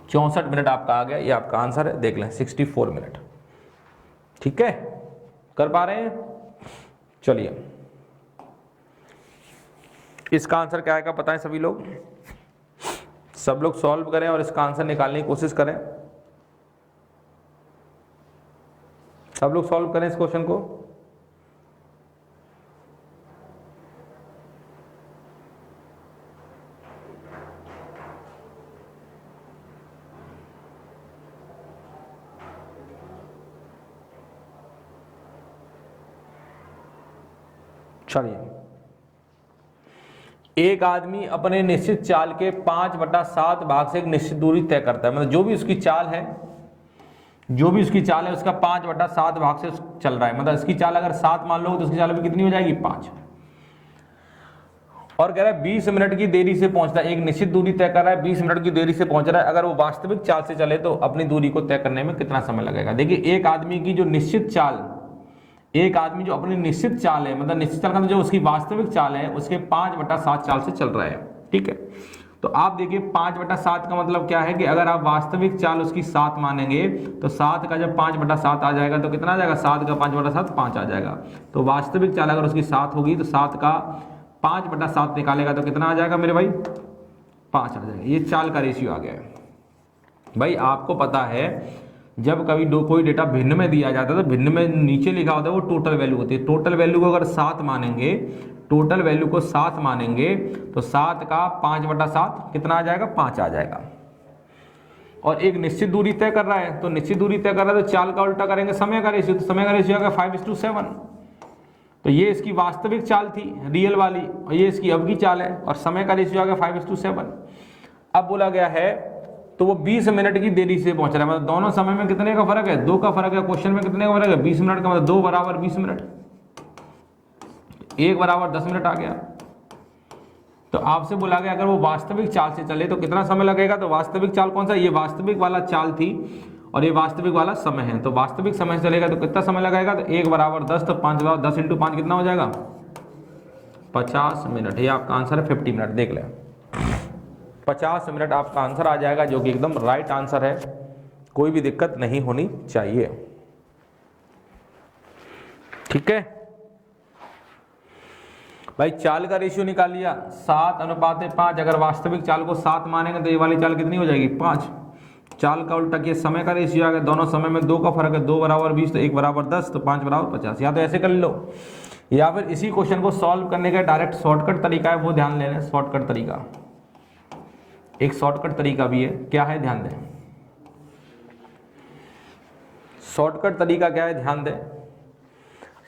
64 मिनट आपका आ गया, ये आपका आंसर है। देख लें 64 मिनट। ठीक है, कर पा रहे हैं। चलिए इसका आंसर क्या आएगा बताएं सभी लोग। सब लोग सॉल्व करें और इसका आंसर निकालने की कोशिश करें। सब लोग सॉल्व करें इस क्वेश्चन को। चलिए, एक आदमी अपने निश्चित चाल के 5/7 भाग से एक निश्चित दूरी तय करता है। मतलब जो भी उसकी चाल है उसका 5/7 भाग से चल रहा है। मतलब इसकी चाल अगर 7 मान लो तो उसकी चाल भी कितनी हो जाएगी, 5। और कह रहा है 20 मिनट की देरी से पहुंचता है। एक निश्चित दूरी तय कर रहा है, 20 मिनट की देरी से पहुंच रहा है। अगर वो वास्तविक चाल से चले तो अपनी दूरी को तय करने में कितना समय लगेगा। देखिए एक आदमी की जो निश्चित चाल, एक आदमी जो अपनी निश्चित चाल है, मतलब निश्चित चाल का जो उसकी वास्तविक चाल है उसके 5/7 चाल से चल रहा है। ठीक है, तो आप देखिए 5/7 का मतलब क्या है कि अगर आप वास्तविक चाल उसकी 7 मानेंगे तो 7 का जब 5/7 आ जाएगा तो कितना आ जाएगा, 7 का 5/7 5 आ जाएगा। तो वास्तविक चाल अगर उसकी 7 होगी तो 7 का 5/7 निकालेगा तो कितना आ जाएगा मेरे भाई, 5 आ जाएगा। ये चाल का रेशियो आ गया है। भाई आपको पता है जब कभी कोई डेटा भिन्न में दिया जाता है तो भिन्न में नीचे लिखा होता है वो टोटल वैल्यू होती है। टोटल वैल्यू को अगर 7 मानेंगे, टोटल वैल्यू को 7 मानेंगे तो 7 का 5/7 कितना आ जाएगा, 5 आ जाएगा। और एक निश्चित दूरी तय कर रहा है, तो निश्चित दूरी तय कर रहा है तो चाल का उल्टा करेंगे समय का रेशियो, तो समय का रेशियो आएगा 5:7। तो ये इसकी वास्तविक चाल थी रियल वाली, और ये इसकी अब की चाल है, और समय का रेशियो आ गया 5:7। अब बोला गया है तो वो 20 मिनट की देरी से पहुंच रहा है, मतलब दोनों समय में कितने का फर्क है, 2 का फर्क है। क्वेश्चन में कितने का फर्क है, 20 मिनट का, मतलब 2 बराबर 20 मिनट, 1 बराबर 10 मिनट आ गया। तो आपसे बोला गया अगर वो वास्तविक चाल से चले तो कितना समय लगेगा, तो वास्तविक चाल कौन सा, ये वास्तविक वाला चाल थी और ये वास्तविक वाला समय है। तो वास्तविक समय से चलेगा तो कितना समय लगेगा, तो 1 बराबर 10, तो 5 बराबर 10 × 5 कितना हो जाएगा, 50 मिनट। ये आपका आंसर है, 50 मिनट। देख लें, 50 मिनट आपका आंसर आ जाएगा, जो कि एकदम राइट आंसर है, कोई भी दिक्कत नहीं होनी चाहिए। ठीक है भाई, चाल का रेशियो निकाल लिया 7:5। अगर वास्तविक चाल को 7 मानेंगे तो ये वाली चाल कितनी हो जाएगी, 5। चाल का उल्टा किया, समय का रेशियो आ गया, दोनों समय में 2 का फर्क है, 2 बराबर 20, तो 1 बराबर 10, तो 5 बराबर 50। या तो ऐसे कर लो, या फिर इसी क्वेश्चन को सॉल्व करने का डायरेक्ट शॉर्टकट तरीका है, वो ध्यान लेना। शॉर्टकट तरीका, एक शॉर्टकट तरीका भी है, क्या है ध्यान दें। शॉर्टकट तरीका क्या है, ध्यान दें।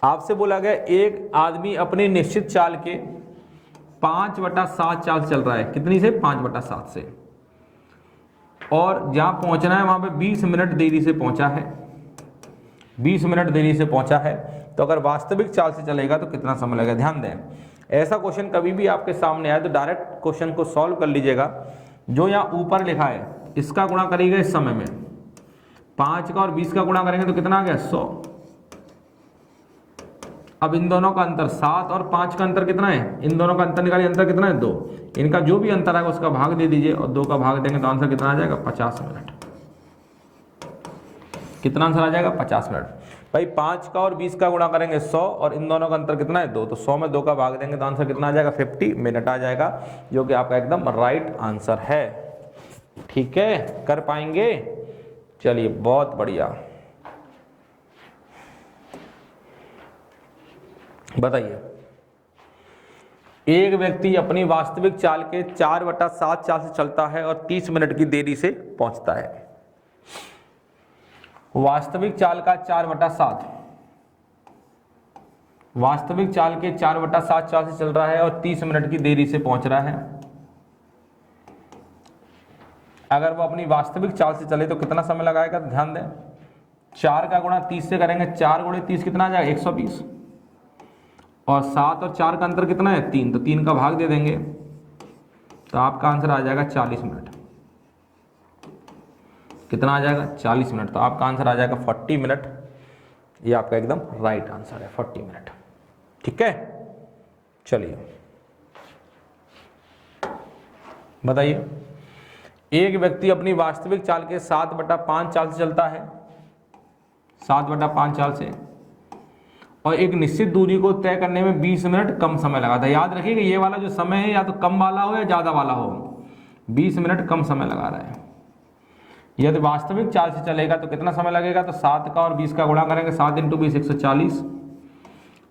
आपसे बोला गया एक आदमी अपनी निश्चित चाल के 5/7 चाल चल रहा है, कितनी से, 5/7 से, और जहां पहुंचना है वहां पे 20 मिनट देरी से पहुंचा है, 20 मिनट देरी से पहुंचा है। तो अगर वास्तविक चाल से चलेगा तो कितना समय लगेगा, ध्यान दें। ऐसा क्वेश्चन कभी भी आपके सामने आए तो डायरेक्ट क्वेश्चन को सॉल्व कर लीजिएगा। जो यहाँ ऊपर लिखा है इसका गुणा करिएगा इस समय में, 5 का और 20 का गुणा करेंगे तो कितना आ गया, 100। अब इन दोनों का अंतर, 7 और 5 का अंतर कितना है, इन दोनों का अंतर निकालिए, अंतर कितना है, 2। इनका जो भी अंतर आएगा उसका भाग दे दीजिए, और 2 का भाग देंगे तो आंसर कितना आ जाएगा, 50 मिनट। कितना आंसर आ जाएगा, 50 मिनट। भाई 5 का और 20 का गुणा करेंगे 100, और इन दोनों का अंतर कितना है, 2, तो 100 में 2 का भाग देंगे तो आंसर कितना आ जाएगा, 50 मिनट आ जाएगा, जो कि आपका एकदम राइट आंसर है। ठीक है, कर पाएंगे, चलिए बहुत बढ़िया। बताइए, एक व्यक्ति अपनी वास्तविक चाल के 4/7 चाल से चलता है और 30 मिनट की देरी से पहुंचता है। वास्तविक चाल का 4/7, वास्तविक चाल के 4/7 चाल से चल रहा है और 30 मिनट की देरी से पहुंच रहा है। अगर वो अपनी वास्तविक चाल से चले तो कितना समय लगाएगा, तो ध्यान दें, 4 का गुणा 30 से करेंगे, 4 × 30 कितना आ जाएगा, 120, और 7 और 4 का अंतर कितना है, 3, तो 3 का भाग दे देंगे तो आपका आंसर आ जाएगा 40 मिनट। कितना आ जाएगा, 40 मिनट। तो आपका आंसर आ जाएगा 40 मिनट। ये आपका एकदम राइट आंसर है, 40 मिनट। ठीक है, चलिए बताइए, एक व्यक्ति अपनी वास्तविक चाल के 7/5 चाल से चलता है, 7/5 चाल से, और एक निश्चित दूरी को तय करने में 20 मिनट कम समय लगा था। याद रखिएगा ये वाला जो समय है या तो कम वाला हो या ज़्यादा वाला हो, 20 मिनट कम समय लगा रहा है। यदि वास्तविक चाल से चलेगा तो कितना समय लगेगा, तो 7 का और 20 का गुणा करेंगे, 7 × 20 140,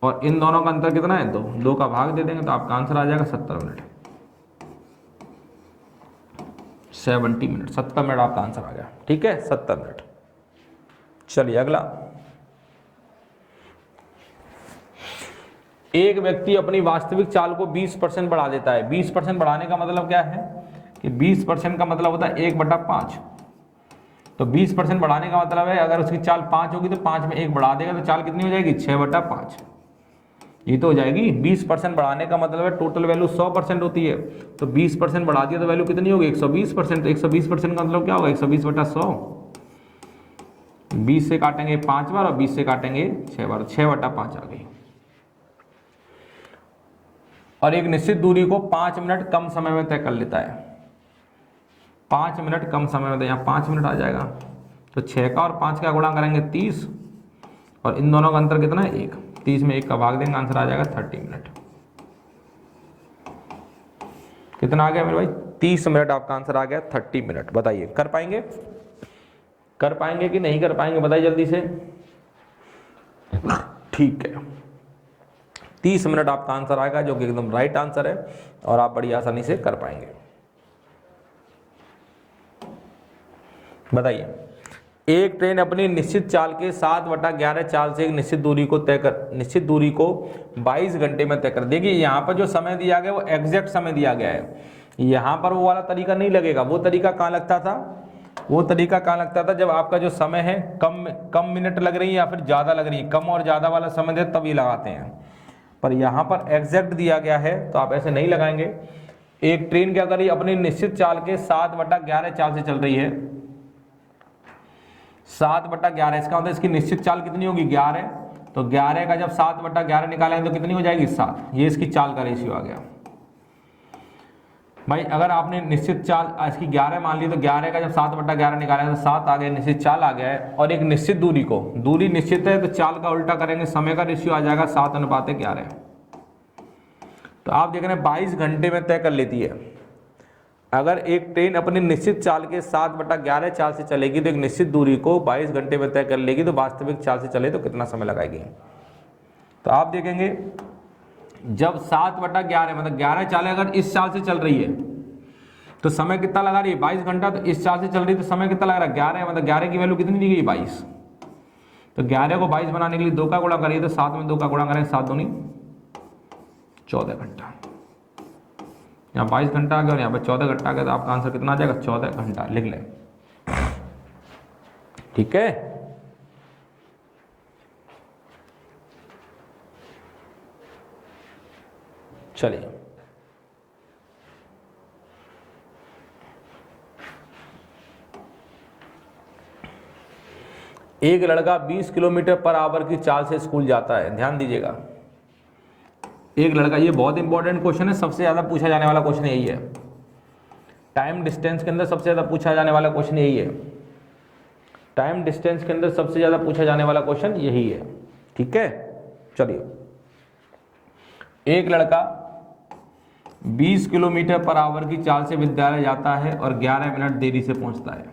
और इन दोनों का अंतर कितना है, 2, 2 का भाग दे देंगे तो आपका आंसर आ जाएगा 70 मिनट। 70 मिनट, 70 मिनट आपका आंसर आ गया। ठीक है, 70 मिनट। चलिए अगला, एक व्यक्ति अपनी वास्तविक चाल को 20% बढ़ा देता है। 20% बढ़ाने का मतलब क्या है कि 20% का मतलब होता है 1/5। तो 20% बढ़ाने का मतलब है अगर उसकी चाल 5 होगी तो 5 में 1 बढ़ा देगा तो चाल कितनी हो जाएगी, 6/5। ये तो हो जाएगी। 20% बढ़ाने का मतलब है टोटल वैल्यू 100% होती है, तो 20% बढ़ा दिया तो वैल्यू कितनी होगी, 120%। तो 120% का मतलब क्या होगा, 120/100। 20 से काटेंगे 5 बार और 20 से काटेंगे 6 बार, 6/5 आ गई। और एक निश्चित दूरी को 5 मिनट कम समय में तय कर लेता है। 5 मिनट कम समय में, तो यहाँ 5 मिनट आ जाएगा। तो 6 का और 5 का गुणा करेंगे 30, और इन दोनों का अंतर कितना है, 1। 30 में 1 का भाग देंगे, आंसर आ जाएगा 30 मिनट। कितना आ गया मेरे भाई, 30 मिनट आपका आंसर आ गया, 30 मिनट। बताइए कर पाएंगे, कर पाएंगे कि नहीं कर पाएंगे, बताइए जल्दी से। ठीक है, 30 मिनट आपका आंसर आएगा, जो कि एकदम राइट आंसर है, और आप बड़ी आसानी से कर पाएंगे। बताइए, एक ट्रेन अपनी निश्चित चाल के 7/11 चाल से एक निश्चित दूरी को 22 घंटे में तय कर। देखिए यहाँ पर जो समय दिया गया वो एग्जैक्ट समय दिया गया है, यहाँ पर वो वाला तरीका नहीं लगेगा। वो तरीका कहाँ लगता था, वो तरीका कहाँ लगता था जब आपका जो समय है कम मिनट लग रही है या फिर ज़्यादा लग रही है, कम और ज़्यादा वाला समय दे तभी लगाते हैं। पर यहाँ पर एग्जैक्ट दिया गया है तो आप ऐसे नहीं लगाएंगे। एक ट्रेन क्या कर रही है, अपनी निश्चित चाल के 7/11 चाल से चल रही है। 7/11 इसका मतलब इसकी निश्चित चाल कितनी होगी, 11। तो 11 का जब 7/11 निकालेंगे तो कितनी हो जाएगी, 7। ये इसकी चाल का रेशियो आ गया। भाई अगर आपने निश्चित चाल इसकी 11 मान ली तो 11 का जब 7/11 निकालेंगे तो 7 आ गया, निश्चित चाल आ गया है। और एक निश्चित दूरी निश्चित है तो चाल का उल्टा करेंगे, समय का रेशियो आ जाएगा 7:11। तो आप देख रहे हैं 22 घंटे में तय कर लेती है। अगर एक ट्रेन अपनी निश्चित चाल के 7/11 चाल से चलेगी तो एक निश्चित दूरी को 22 घंटे में तय कर लेगी, तो वास्तविक चाल से चले तो कितना समय लगाएगी। तो आप देखेंगे जब 7/11 मतलब 11 चालें अगर इस चाल से चल रही है तो समय कितना लगा रही है, 22 घंटा। तो इस चाल से चल रही है तो समय कितना लग रहा है, 11। मतलब 11 की वैल्यू कितनी दी गई, 22। तो 11 को 22 बनाने के लिए 2 का गुणा करिए तो 7 में 2 का गुणा करेंगे, 7 दूनी 14 घंटा। यहाँ 22 घंटा आ गया और यहाँ पर 14 घंटा आ गया, तो आपका आंसर कितना आ जाएगा, 14 घंटा। लिख लें, ठीक है। चलिए एक लड़का 20 किलोमीटर पर आवर की चाल से स्कूल जाता है। ध्यान दीजिएगा, एक लड़का, ये बहुत इंपॉर्टेंट क्वेश्चन है, सबसे ज़्यादा पूछा जाने वाला क्वेश्चन यही है। टाइम डिस्टेंस के अंदर सबसे ज़्यादा पूछा जाने वाला क्वेश्चन यही है। टाइम डिस्टेंस के अंदर सबसे ज़्यादा पूछा जाने वाला क्वेश्चन यही है, ठीक है। चलिए, एक लड़का 20 किलोमीटर पर आवर की चाल से विद्यालय जाता है और 11 मिनट देरी से पहुंचता है,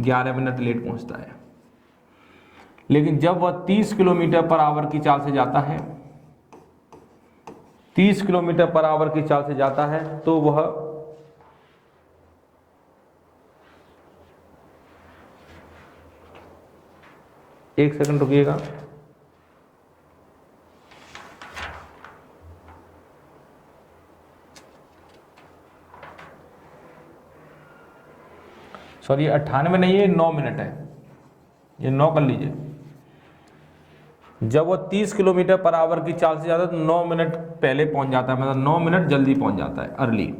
11 मिनट लेट पहुंचता है। लेकिन जब वह 30 किलोमीटर पर आवर की चाल से जाता है, 30 किलोमीटर पर आवर की चाल से जाता है तो वह एक सेकंड रुकिएगा, सॉरी 98 नहीं है, 9 मिनट है, ये 9 कर लीजिए। जब वो 30 किलोमीटर पर आवर की चाल से जाता है तो 9 मिनट पहले पहुंच जाता है, मतलब 9 मिनट जल्दी पहुंच जाता है, अर्ली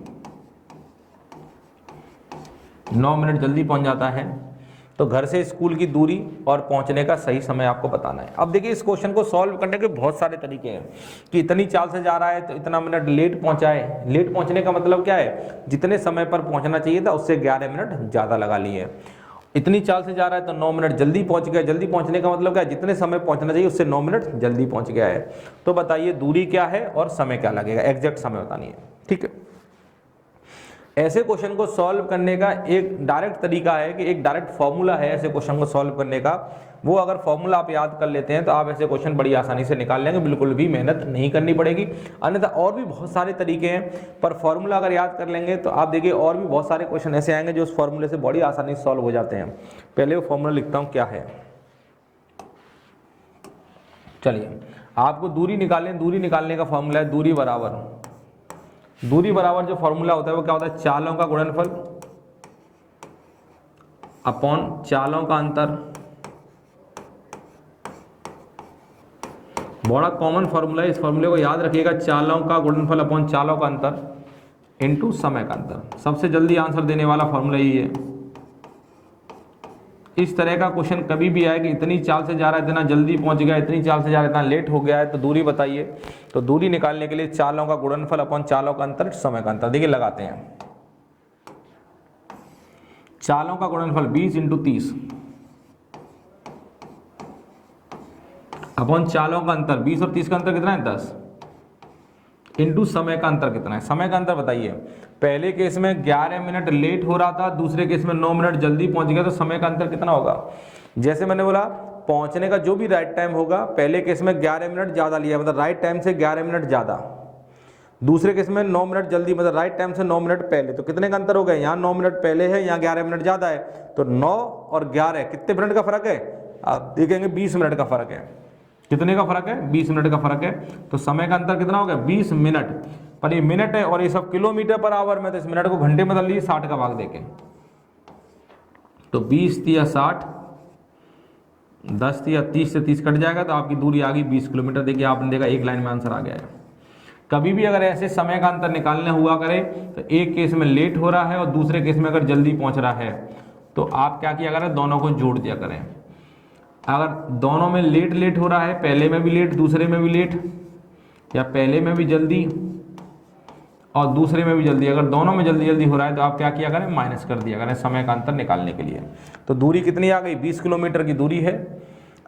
9 मिनट जल्दी पहुंच जाता है। तो घर से स्कूल की दूरी और पहुंचने का सही समय आपको बताना है। अब देखिए, इस क्वेश्चन को सॉल्व करने के बहुत सारे तरीके हैं कि इतनी चाल से जा रहा है तो इतना मिनट लेट पहुंचा है। लेट पहुंचने का मतलब क्या है, जितने समय पर पहुंचना चाहिए था उससे 11 मिनट ज़्यादा लगा लिए। इतनी चाल से जा रहा है तो 9 मिनट जल्दी पहुंच गया। जल्दी पहुंचने का मतलब क्या है, जितने समय पहुंचना चाहिए उससे 9 मिनट जल्दी पहुंच गया है। तो बताइए दूरी क्या है और समय क्या लगेगा, एग्जैक्ट समय बतानी है, ठीक है। ऐसे क्वेश्चन को सॉल्व करने का एक डायरेक्ट तरीका है कि एक डायरेक्ट फॉर्मूला है ऐसे क्वेश्चन को सॉल्व करने का। वो अगर फॉर्मूला आप याद कर लेते हैं तो आप ऐसे क्वेश्चन बड़ी आसानी से निकाल लेंगे, बिल्कुल भी मेहनत नहीं करनी पड़ेगी। अन्यथा और भी बहुत सारे तरीके हैं, पर फॉर्मूला अगर याद कर लेंगे तो आप देखिए और भी बहुत सारे क्वेश्चन ऐसे आएंगे जो उस फॉर्मूले से बड़ी आसानी से सॉल्व हो जाते हैं। पहले वो फॉर्मूला लिखता हूँ क्या है। चलिए, आपको दूरी निकालने का फॉर्मूला है दूरी बराबर जो फॉर्मूला होता है वो क्या होता है, चालों का गुणनफल अपॉन चालों का अंतर। बड़ा कॉमन फॉर्मूला है, इस फॉर्मूले को याद रखिएगा, चालों का गुणनफल अपॉन चालों का अंतर इनटू समय का अंतर। सबसे जल्दी आंसर देने वाला फॉर्मूला यही है। इस तरह का क्वेश्चन कभी भी आए कि इतनी चाल से जा रहा है इतना जल्दी पहुंच गया, इतनी चाल से जा रहा है इतना लेट हो गया है, तो दूरी बताइए। तो दूरी निकालने के लिए चालों का गुणनफल अपॉन चालों का अंतर समय का अंतर। देखिए लगाते हैं, चालों का गुणनफल 20 × 30 अपॉन चालों का अंतर 20 और 30 का अंतर कितना है, 10 इंटू समय का अंतर कितना है। समय का अंतर बताइए, पहले केस में 11 मिनट लेट हो रहा था, दूसरे केस में 9 मिनट जल्दी पहुंच गया, तो समय का अंतर कितना होगा। जैसे मैंने बोला पहुंचने का जो भी राइट टाइम होगा, पहले केस में 11 मिनट ज़्यादा लिया, मतलब राइट टाइम से 11 मिनट ज़्यादा। दूसरे केस में 9 मिनट जल्दी, मतलब राइट टाइम से 9 मिनट पहले। तो कितने का अंतर हो गया, यहाँ 9 मिनट पहले है, यहाँ 11 मिनट ज़्यादा है। तो 9 और 11 कितने मिनट का फर्क है, आप देखेंगे 20 मिनट का फर्क है। कितने का फर्क है, 20 मिनट का फर्क है। तो समय का अंतर कितना हो गया, 20 मिनट। पर ये मिनट है और ये सब किलोमीटर पर आवर में, तो इस मिनट को घंटे में बदल लीजिए 60 का भाग देके। तो 20 तिया 60, 10 तिया 30 से 30 कट जाएगा, तो आपकी दूरी आ गई 20 किलोमीटर। देखिए आपने देखा एक लाइन में आंसर आ गया है। कभी भी अगर ऐसे समय का अंतर निकालना हुआ करे तो एक केस में लेट हो रहा है और दूसरे केस में अगर जल्दी पहुंच रहा है, तो आप क्या किया करें, दोनों को जोड़ दिया करें। अगर दोनों में लेट हो रहा है, पहले में भी लेट दूसरे में भी लेट, या पहले में भी जल्दी और दूसरे में भी जल्दी, अगर दोनों में जल्दी जल्दी हो रहा है तो आप क्या किया करें, माइनस कर दिया करें समय का अंतर निकालने के लिए। तो दूरी कितनी आ गई, 20 किलोमीटर की दूरी है।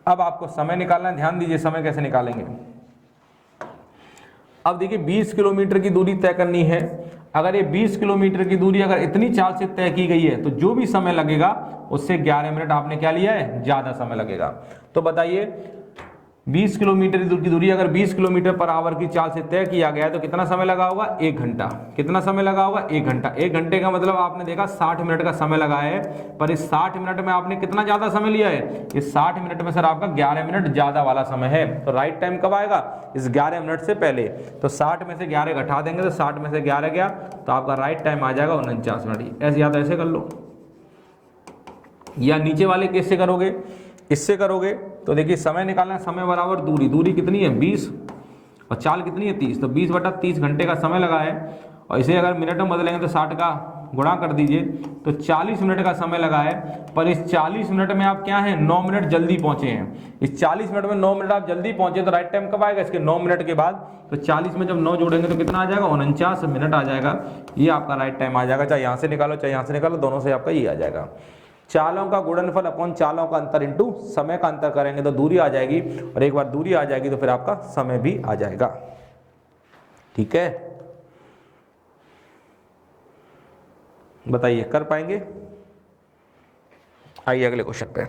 अब आपको समय निकालना है, ध्यान दीजिए समय कैसे निकालेंगे। अब देखिए 20 किलोमीटर की दूरी तय करनी है। अगर ये 20 किलोमीटर की दूरी अगर इतनी चाल से तय की गई है तो जो भी समय लगेगा उससे 11 मिनट आपने क्या लिया है, ज़्यादा समय लगेगा। तो बताइए 20 किलोमीटर की दूरी अगर 20 किलोमीटर पर आवर की चाल से तय किया गया है तो कितना समय लगा होगा, 1 घंटा। कितना समय लगा होगा, 1 घंटा। 1 घंटे का मतलब आपने देखा 60 मिनट का समय लगा है, पर इस 60 मिनट में आपने कितना ज़्यादा समय लिया है, इस 60 मिनट में सर आपका 11 मिनट ज़्यादा वाला समय है। तो राइट टाइम कब आएगा, इस 11 मिनट से पहले। तो 60 में से 11 घटा देंगे तो 60 में से 11 गया, तो आपका राइट टाइम आ जाएगा 49 मिनट। ऐसे याद ऐसे कर लो, या नीचे वाले केस से करोगे, इससे करोगे तो देखिए समय निकालना है, समय बराबर दूरी। दूरी कितनी है 20 और चाल कितनी है 30, तो 20 बटा 30 घंटे का समय लगा है। और इसे अगर मिनट में बदलेंगे तो 60 का गुणा कर दीजिए, तो 40 मिनट का समय लगा है। पर इस 40 मिनट में आप क्या हैं, 9 मिनट जल्दी पहुंचे हैं। इस 40 मिनट में 9 मिनट आप जल्दी पहुंचे, तो राइट टाइम कब आएगा, इसके 9 मिनट के बाद। तो 40 में जब 9 जोड़ेंगे तो कितना आ जाएगा, 49 मिनट आ जाएगा। ये आपका राइट टाइम आ जाएगा। चाहे यहाँ से निकालो चाहे यहाँ से निकालो, दोनों से आपका ये आ जाएगा। चालों का गुणनफल अपॉन चालों का अंतर इंटू समय का अंतर करेंगे तो दूरी आ जाएगी, और एक बार दूरी आ जाएगी तो फिर आपका समय भी आ जाएगा। ठीक है, बताइए कर पाएंगे। आइए अगले क्वेश्चन पे।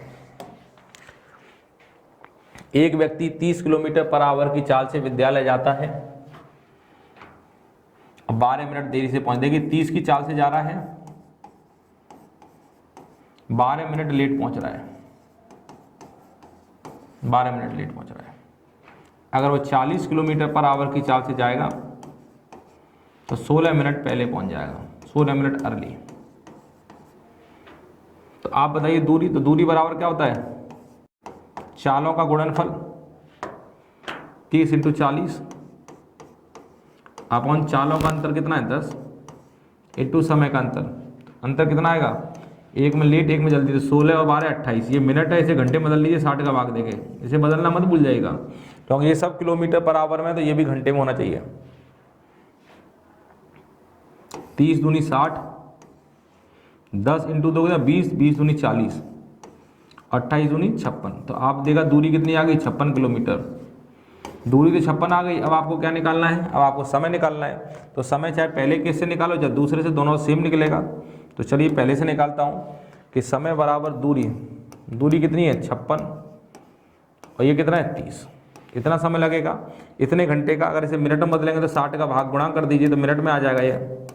एक व्यक्ति 30 किलोमीटर पर आवर की चाल से विद्यालय जाता है, 12 मिनट देरी से पहुंच। देखिए 30 की चाल से जा रहा है, 12 मिनट लेट पहुंच रहा है, 12 मिनट लेट पहुंच रहा है। अगर वो 40 किलोमीटर पर आवर की चाल से जाएगा तो 16 मिनट पहले पहुंच जाएगा, 16 मिनट अर्ली। तो आप बताइए दूरी, तो दूरी बराबर क्या होता है, चालों का गुणनफल 30 × 40 अपॉन चालों का अंतर कितना है 10 इंटू समय का अंतर। अंतर कितना आएगा, एक में लेट एक में जल्दी, तो 16 और 12 28। ये मिनट है, इसे घंटे बदल लीजिए 60 का भाग देके, इसे बदलना मत भूल जाइएगा, क्योंकि ये सब किलोमीटर पर आवर में, तो ये भी घंटे में होना चाहिए। 30 दूनी 60, 10 इंटू 2 20, 20 दूनी 40, 28 दूनी 56। तो आप देखा दूरी कितनी आ गई, 56 किलोमीटर। दूरी तो 56 आ गई। अब आपको क्या निकालना है, अब आपको समय निकालना है। तो समय चाहे पहले केस से निकालो चाहे दूसरे से, दोनों सेम निकलेगा। तो चलिए पहले से निकालता हूँ कि समय बराबर दूरी, दूरी कितनी है 56 और ये कितना है 30। कितना समय लगेगा, इतने घंटे का। अगर इसे मिनट में बदलेंगे तो 60 का भाग गुणा कर दीजिए तो मिनट में आ जाएगा। ये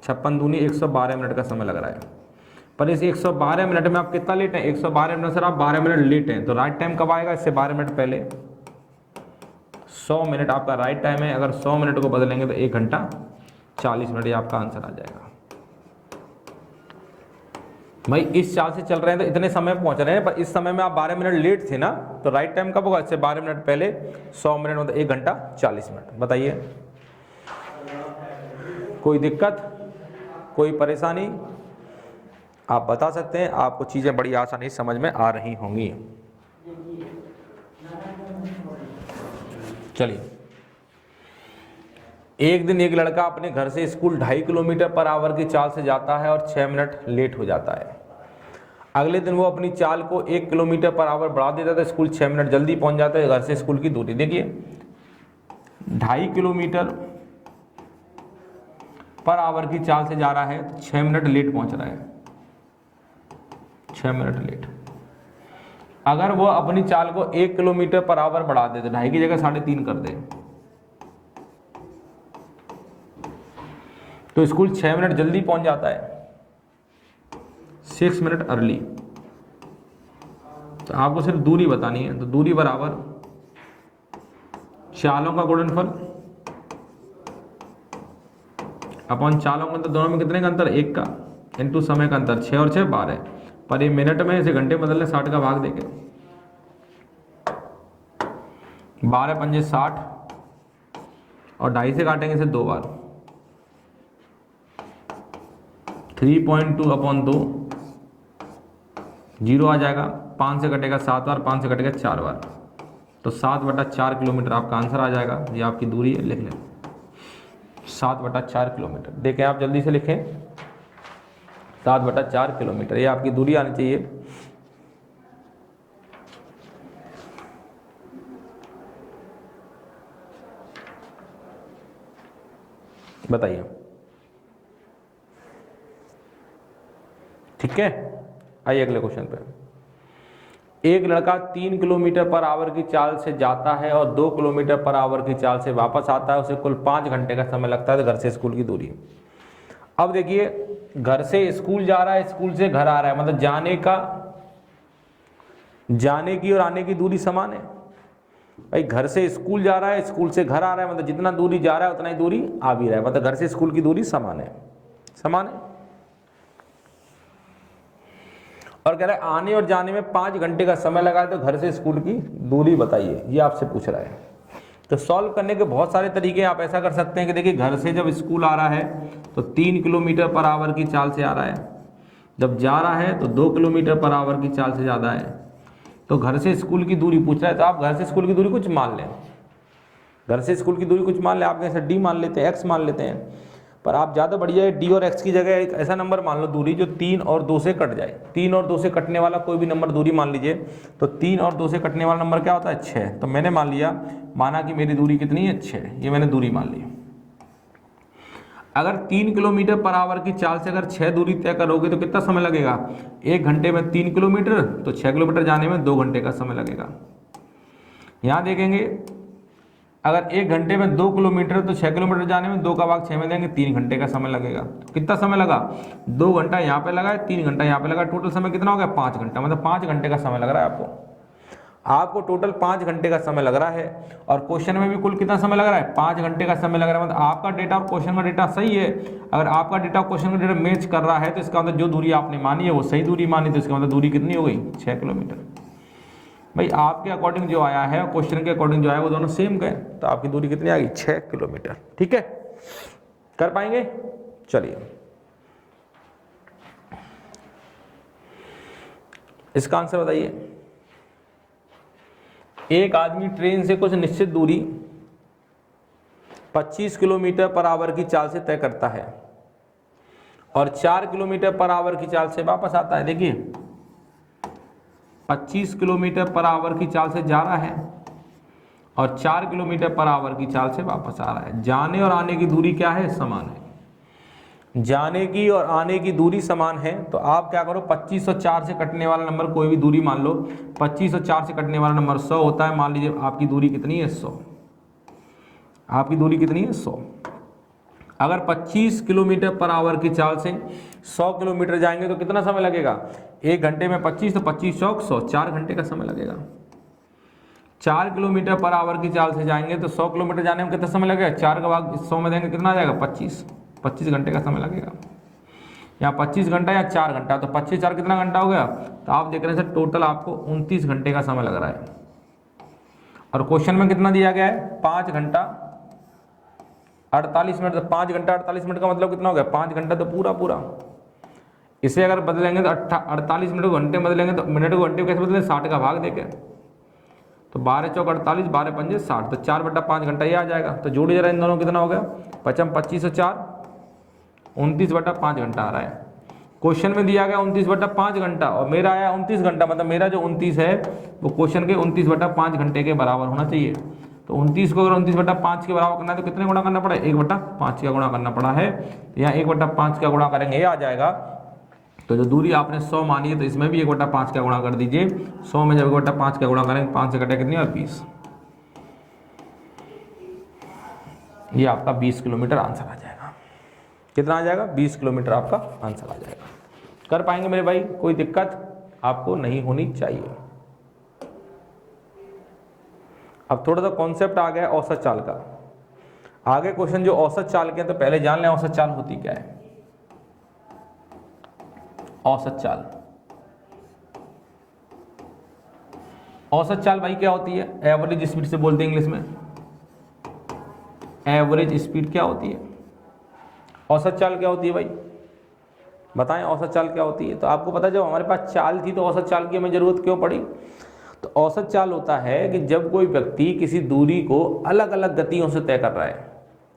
56 दूनी 112 मिनट का समय लग रहा है। पर इस 112 मिनट में आप कितना लेट हैं, 112 मिनट सर आप 12 मिनट लेट हैं। तो राइट टाइम कब आएगा, इससे 12 मिनट पहले 100 मिनट आपका राइट टाइम है। अगर 100 मिनट को बदलेंगे तो 1 घंटा 40 मिनट, ये आपका आंसर आ जाएगा। भाई इस चाल से चल रहे हैं तो इतने समय में पहुंच रहे हैं, पर इस समय में आप 12 मिनट लेट थे ना, तो राइट टाइम कब होगा, इससे 12 मिनट पहले 100 मिनट मतलब 1 घंटा 40 मिनट। बताइए कोई दिक्कत, कोई परेशानी, आप बता सकते हैं। आपको चीज़ें बड़ी आसानी से समझ में आ रही होंगी। चलिए, एक दिन एक लड़का अपने घर से स्कूल 2.5 किलोमीटर पर आवर की चाल से जाता है और 6 मिनट लेट हो जाता है। अगले दिन वो अपनी चाल को 1 किलोमीटर पर आवर बढ़ा देता है तो स्कूल 6 मिनट जल्दी पहुंच जाता है। घर से स्कूल की दूरी देखिए 2.5 किलोमीटर पर आवर की चाल से जा रहा है तो 6 मिनट लेट पहुंच रहा है, 6 मिनट लेट। अगर वो अपनी चाल को 1 किलोमीटर पर आवर बढ़ा दे तो 2.5 की जगह 3.5 कर दे, तो स्कूल 6 मिनट जल्दी पहुंच जाता है, 6 मिनट अर्ली। तो आपको सिर्फ दूरी बतानी है, तो दूरी बराबर चालों का गुणनफल अपॉन चालों का अंतर, दोनों में कितने का अंतर, 1 का, इनटू समय का अंतर, 6 और 6 12, पर ये मिनट में इसे घंटे बदलने 60 का भाग देके 12 पंजे 60 और 2.5 से काटेंगे इसे 2 बार, 3.2 अपॉन 2, 0 आ जाएगा, 5 से कटेगा 7 बार, 5 से कटेगा 4 बार, तो 7/4 किलोमीटर आपका आंसर आ जाएगा। ये आपकी दूरी है, लिख लें 7/4 किलोमीटर। देखें आप जल्दी से लिखें 7/4 किलोमीटर, ये आपकी दूरी आनी चाहिए। बताइए, ठीक है। आइए अगले क्वेश्चन पे। एक लड़का 3 किलोमीटर पर आवर की चाल से जाता है और 2 किलोमीटर पर आवर की चाल से वापस आता है, उसे कुल 5 घंटे का समय लगता है। तो घर से स्कूल की दूरी, अब देखिए घर से स्कूल जा रहा है, स्कूल से घर आ रहा है, मतलब जाने की और आने की दूरी समान है। भाई घर से स्कूल जा रहा है, स्कूल से घर आ रहा है, मतलब जितना दूरी जा रहा है उतना ही दूरी आ भी रहा है, मतलब घर से स्कूल की दूरी समान है, समान है। और कह रहा है आने और जाने में 5 घंटे का समय लगा है, तो घर से स्कूल की दूरी बताइए, ये आपसे पूछ रहा है। तो सॉल्व करने के बहुत सारे तरीके, आप ऐसा कर सकते हैं कि देखिए घर से जब स्कूल आ रहा है तो 3 किलोमीटर पर आवर की चाल से आ रहा है, जब जा रहा है तो 2 किलोमीटर पर आवर की चाल से ज़्यादा है, तो घर से स्कूल की दूरी पूछ रहा है। तो आप घर से स्कूल की दूरी कुछ मान लें, घर से स्कूल की दूरी कुछ मान लें, आप कैसे डी मान लेते हैं, एक्स मान लेते हैं, पर आप ज़्यादा बढ़िया है डी और एक्स की जगह एक ऐसा नंबर मान लो दूरी जो 3 और 2 से कट जाए। 3 और 2 से कटने वाला कोई भी नंबर दूरी मान लीजिए, तो 3 और 2 से कटने वाला नंबर क्या होता है, 6। तो मैंने मान लिया, माना कि मेरी दूरी कितनी है, 6, ये मैंने दूरी मान ली। अगर 3 किलोमीटर पर आवर की चाल से अगर 6 दूरी तय करोगे तो कितना समय लगेगा, 1 घंटे में 3 किलोमीटर, तो 6 किलोमीटर जाने में 2 घंटे का समय लगेगा। यहाँ देखेंगे अगर 1 घंटे में 2 किलोमीटर, तो 6 किलोमीटर जाने में 2 का भाग 6 में देंगे, 3 घंटे का समय लगेगा। तो कितना समय लगा, 2 घंटा यहाँ पे लगा है, 3 घंटा यहाँ पे लगा, टोटल समय कितना हो गया, 5 घंटा, मतलब 5 घंटे का समय लग रहा है आपको टोटल 5 घंटे का समय लग रहा है। और क्वेश्चन में भी कुल कितना समय लग रहा है, 5 घंटे का समय लग रहा है। मतलब आपका डेटा और क्वेश्चन का डेटा सही है। अगर आपका डेटा और क्वेश्चन का डेटा मैच कर रहा है तो इसका मतलब जो दूरी आपने मानी है वो सही दूरी मानी, तो इसका मतलब दूरी कितनी हो गई, 6 किलोमीटर। भाई आपके अकॉर्डिंग जो आया है और क्वेश्चन के अकॉर्डिंग जो आया वो दोनों सेम गए, तो आपकी दूरी कितनी आ गई, 6 किलोमीटर। ठीक है, कर पाएंगे। चलिए इसका आंसर बताइए। एक आदमी ट्रेन से कुछ निश्चित दूरी 25 किलोमीटर पर आवर की चाल से तय करता है और 4 किलोमीटर पर आवर की चाल से वापस आता है। देखिए 25 किलोमीटर पर आवर की चाल से जा रहा है और 4 किलोमीटर पर आवर की चाल से वापस आ रहा है। जाने और आने की दूरी क्या है, समान है। जाने की और आने की दूरी समान है, तो आप क्या करो, 25 और 4 से कटने वाला नंबर कोई भी दूरी मान लो। 25 और 4 से कटने वाला नंबर 100 होता है। मान लीजिए आपकी दूरी कितनी है, 100। आपकी दूरी कितनी है, 100। अगर 25 किलोमीटर पर आवर की चाल से 100 किलोमीटर जाएंगे तो कितना समय लगेगा, 1 घंटे में 25, तो 25 चौक 100, 4 घंटे का समय लगेगा। 4 किलोमीटर पर आवर की चाल से जाएंगे तो 100 किलोमीटर जाने में कितना समय लगेगा, 4 का भाग 100 में देंगे कितना आ जाएगा, 25 घंटे का समय लगेगा। यहाँ 25 घंटा या 4 घंटा, तो 25 4 कितना घंटा हो गया, तो आप देख रहे हैं सर टोटल आपको 29 घंटे का समय लग रहा है। और क्वेश्चन में कितना दिया गया है, 5 घंटा 48 मिनट। तो 5 घंटा 48 मिनट का मतलब कितना हो गया, 5 घंटा तो पूरा। इसे अगर बदलेंगे तो 48 मिनट को घंटे बदलेंगे, तो मिनट को घंटे कैसे बदलेंगे, 60 का भाग देके। तो 12 चौक 48, 12 पंजे 60, तो 4/5 घंटा ये आ जाएगा। तो जोड़िए जरा इन दोनों कितना हो गया, 25 और 4 29/5 घंटा आ रहा है। क्वेश्चन में दिया गया 29/5 घंटा और मेरा आया 29 घंटा, मतलब मेरा जो 29 है वो क्वेश्चन के 29/5 घंटे के बराबर होना चाहिए। तो 29 को अगर 29/5 के बराबर करना है तो कितने गुणा करना पड़ा है, 1/5 का गुणा करना पड़ा है। तो यहाँ 1/5 का गुणा करेंगे, ये आ जाएगा। तो जो दूरी आपने 100 मानी है तो इसमें भी 1/5 का गुणा कर दीजिए। 100 में जब 1/5 का गुणा करेंगे 5 से कटे कितनी और 20, ये आपका 20 किलोमीटर आंसर आ जाएगा। कितना आ जाएगा? 20 किलोमीटर आपका आंसर आ जाएगा। कर पाएंगे मेरे भाई? कोई दिक्कत आपको नहीं होनी चाहिए। अब थोड़ा सा कॉन्सेप्ट आ गया औसत चाल का। आगे क्वेश्चन जो औसत चाल के हैं, तो पहले जान लें औसत चाल होती क्या है। औसत चाल, औसत चाल भाई क्या होती है? एवरेज स्पीड से बोलते हैं इंग्लिश में। एवरेज स्पीड क्या होती है? औसत चाल क्या होती है भाई? बताएं औसत चाल क्या होती है। तो आपको पता है जब हमारे पास चाल थी तो औसत चाल की हमें जरूरत क्यों पड़ी? तो औसत चाल होता है कि जब कोई व्यक्ति किसी दूरी को अलग अलग गतियों से तय कर रहा है,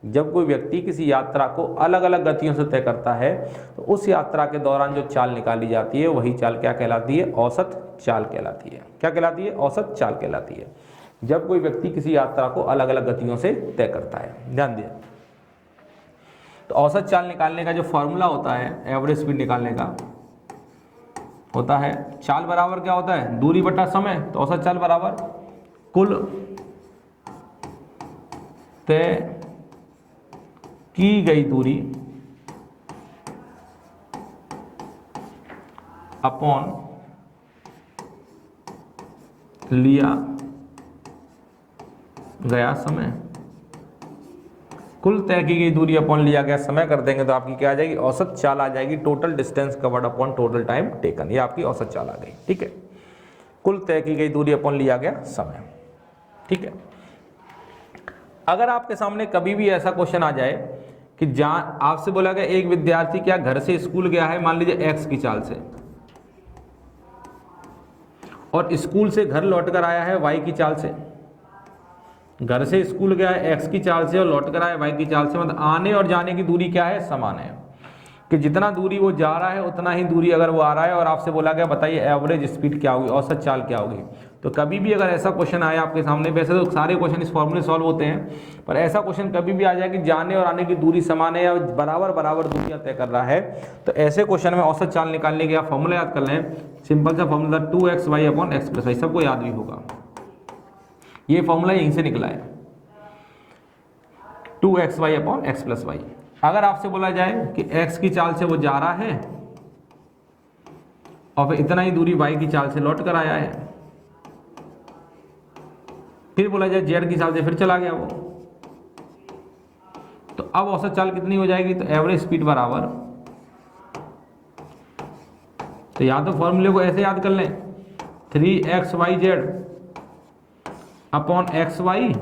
जब कोई व्यक्ति किसी यात्रा को अलग अलग गतियों से तय करता है, तो उस यात्रा के दौरान जो चाल निकाली जाती है वही चाल क्या कहलाती है? औसत चाल कहलाती है। क्या कहलाती है? औसत चाल कहलाती है। जब कोई व्यक्ति किसी यात्रा को अलग अलग गतियों से तय करता है। ध्यान दिया। तो औसत चाल निकालने का जो फॉर्मूला होता है एवरेज स्पीड निकालने का, होता है चाल बराबर क्या होता है? दूरी बटा समय। तो औसत चाल बराबर कुल तय की गई दूरी अपॉन लिया गया समय। कुल तय की गई दूरी अपॉन लिया गया समय कर देंगे तो आपकी क्या आ जाएगी? औसत चाल आ जाएगी। Total distance covered upon total time taken, ये आपकी औसत चाल आ गई। ठीक है, कुल तय की गई दूरी अपॉन लिया गया समय। ठीक है, अगर आपके सामने कभी भी ऐसा क्वेश्चन आ जाए कि जहां आपसे बोला गया एक विद्यार्थी क्या घर से स्कूल गया है, मान लीजिए एक्स की चाल से, और स्कूल से घर लौटकर आया है वाई की चाल से। घर से स्कूल गया है एक्स की चाल से और लौटकर आया वाई की चाल से, मतलब आने और जाने की दूरी क्या है? समान है। कि जितना दूरी वो जा रहा है उतना ही दूरी अगर वो आ रहा है, और आपसे बोला गया बताइए एवरेज स्पीड क्या होगी, औसत चाल क्या होगी। तो कभी भी अगर ऐसा क्वेश्चन आया आपके सामने, वैसे तो सारे क्वेश्चन इस फॉर्मूले सॉल्व होते हैं, पर ऐसा क्वेश्चन कभी भी आ जाए कि जाने और आने की दूरी समान है या बराबर बराबर दूरियां तय कर रहा है, तो ऐसे क्वेश्चन में औसत चाल निकालने के आप फॉर्मूला याद कर लें। सिंपल सा formula 2xy upon X plus Y, सबको याद भी होगा। ये फॉर्मूला यहीं से निकला है, 2xy upon X plus Y. अगर आपसे बोला जाए कि x की चाल से वो जा रहा है और फिर इतना ही दूरी y की चाल से लौट कर आया है, फिर बोला जाए z की चाल से फिर चला गया वो, तो अब औसत चाल कितनी हो जाएगी? तो एवरेज स्पीड बराबर, तो या तो फॉर्मूले को ऐसे याद कर लें 3xyz upon xy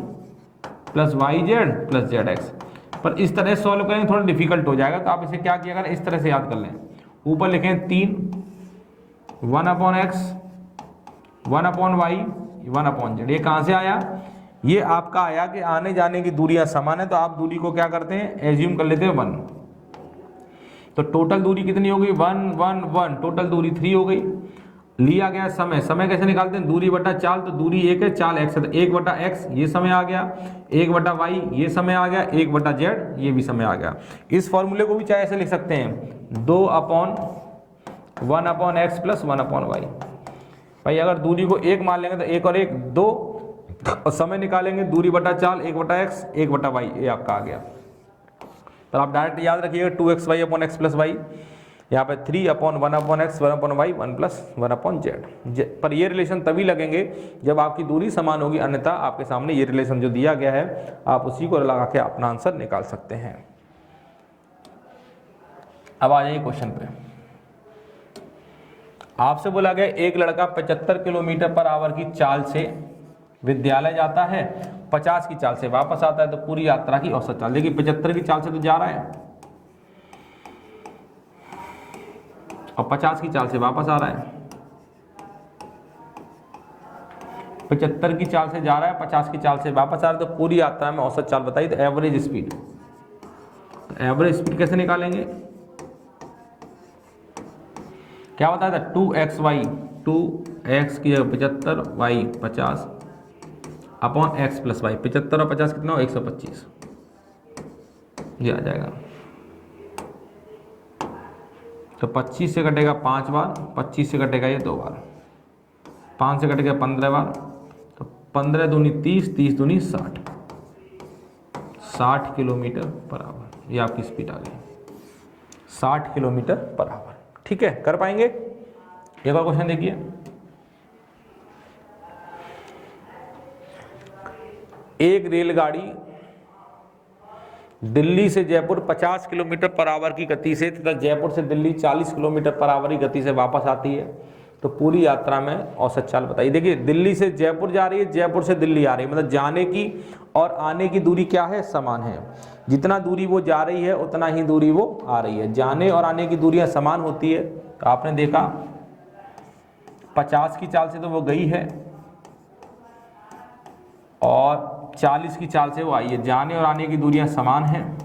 plus yz plus zx। पर इस तरह सॉल्व करेंगे थोड़ा डिफिकल्ट हो जाएगा, तो आप इसे क्या किया करें, इस तरह से याद कर लें। ऊपर लिखें 3, 1 upon X, 1 upon Y, 1 upon Z. ये कहाँ से आया? ये आपका आया कि आने जाने की दूरियां समान है, तो आप दूरी को क्या करते हैं? एज्यूम कर लेते हैं 1। तो टोटल दूरी कितनी हो गई? 1 1 1, टोटल दूरी 3 हो गई। लिया गया समय, समय कैसे निकालते हैं? दूरी बटा चाल, तो दूरी 1 है, चाल x है, तो 1 बटा एक्स ये समय आ गया, 1 बटा वाई ये समय आ गया, 1 बटा जेड ये भी समय आ गया। इस फॉर्मूले को भी चाहे ऐसे लिख सकते हैं 2 upon 1 upon X plus 1 upon Y. भाई अगर दूरी को 1 मान लेंगे तो 1 और 1 2, और समय निकालेंगे दूरी बटा चाल 1 बटा एक्स 1 बटा वाई, ये आपका आ गया। तो आप डायरेक्ट याद रखिएगा 2xy upon X plus Y, यहाँ पे 3 upon 1 upon X 1 upon Y 1 plus 1 upon Z. पर ये रिलेशन तभी लगेंगे जब आपकी दूरी समान होगी, अन्यथा आपके सामने ये रिलेशन जो दिया गया है आप उसी को लगा के अपना आंसर निकाल सकते हैं। अब आ जाइए क्वेश्चन पे। आपसे बोला गया एक लड़का 75 किलोमीटर पर आवर की चाल से विद्यालय जाता है, 50 की चाल से वापस आता है, तो पूरी यात्रा की औसत चाल। देखिए 75 की चाल से तो जा रहा है और 50 की चाल से वापस आ रहा है। 75 की चाल से जा रहा है, 50 की चाल से वापस आ रहा है, तो पूरी यात्रा में औसत चाल बताइए। तो एवरेज स्पीड, तो एवरेज स्पीड कैसे निकालेंगे? क्या बताया था? 2xy, 2x की 75, y 50 upon x plus Y. 75 और 50 कितना हो? 125, ये आ जाएगा। तो 25 से कटेगा 5 बार, 25 से कटेगा ये 2 बार, 5 से कटेगा 15 बार, तो 15 दूनी 30, 30 दूनी 60, 60 किलोमीटर पर आवर, ये आपकी स्पीड आ गई। 60 किलोमीटर पर आवर। ठीक है, कर पाएंगे? एक और क्वेश्चन देखिए, एक रेलगाड़ी दिल्ली से जयपुर 50 किलोमीटर पर आवर की गति से तथा जयपुर से दिल्ली 40 किलोमीटर पर आवर की गति से वापस आती है, तो पूरी यात्रा में औसत चाल बताइए। देखिए, दिल्ली से जयपुर जा रही है, जयपुर से दिल्ली आ रही है, मतलब जाने की और आने की दूरी क्या है? समान है। जितना दूरी वो जा रही है उतना ही दूरी वो आ रही है। जाने और आने की दूरियां समान होती है, तो आपने देखा 50 की चाल से तो वो गई है और 40 की चाल से वो आई है। जाने और आने की दूरियां समान हैं,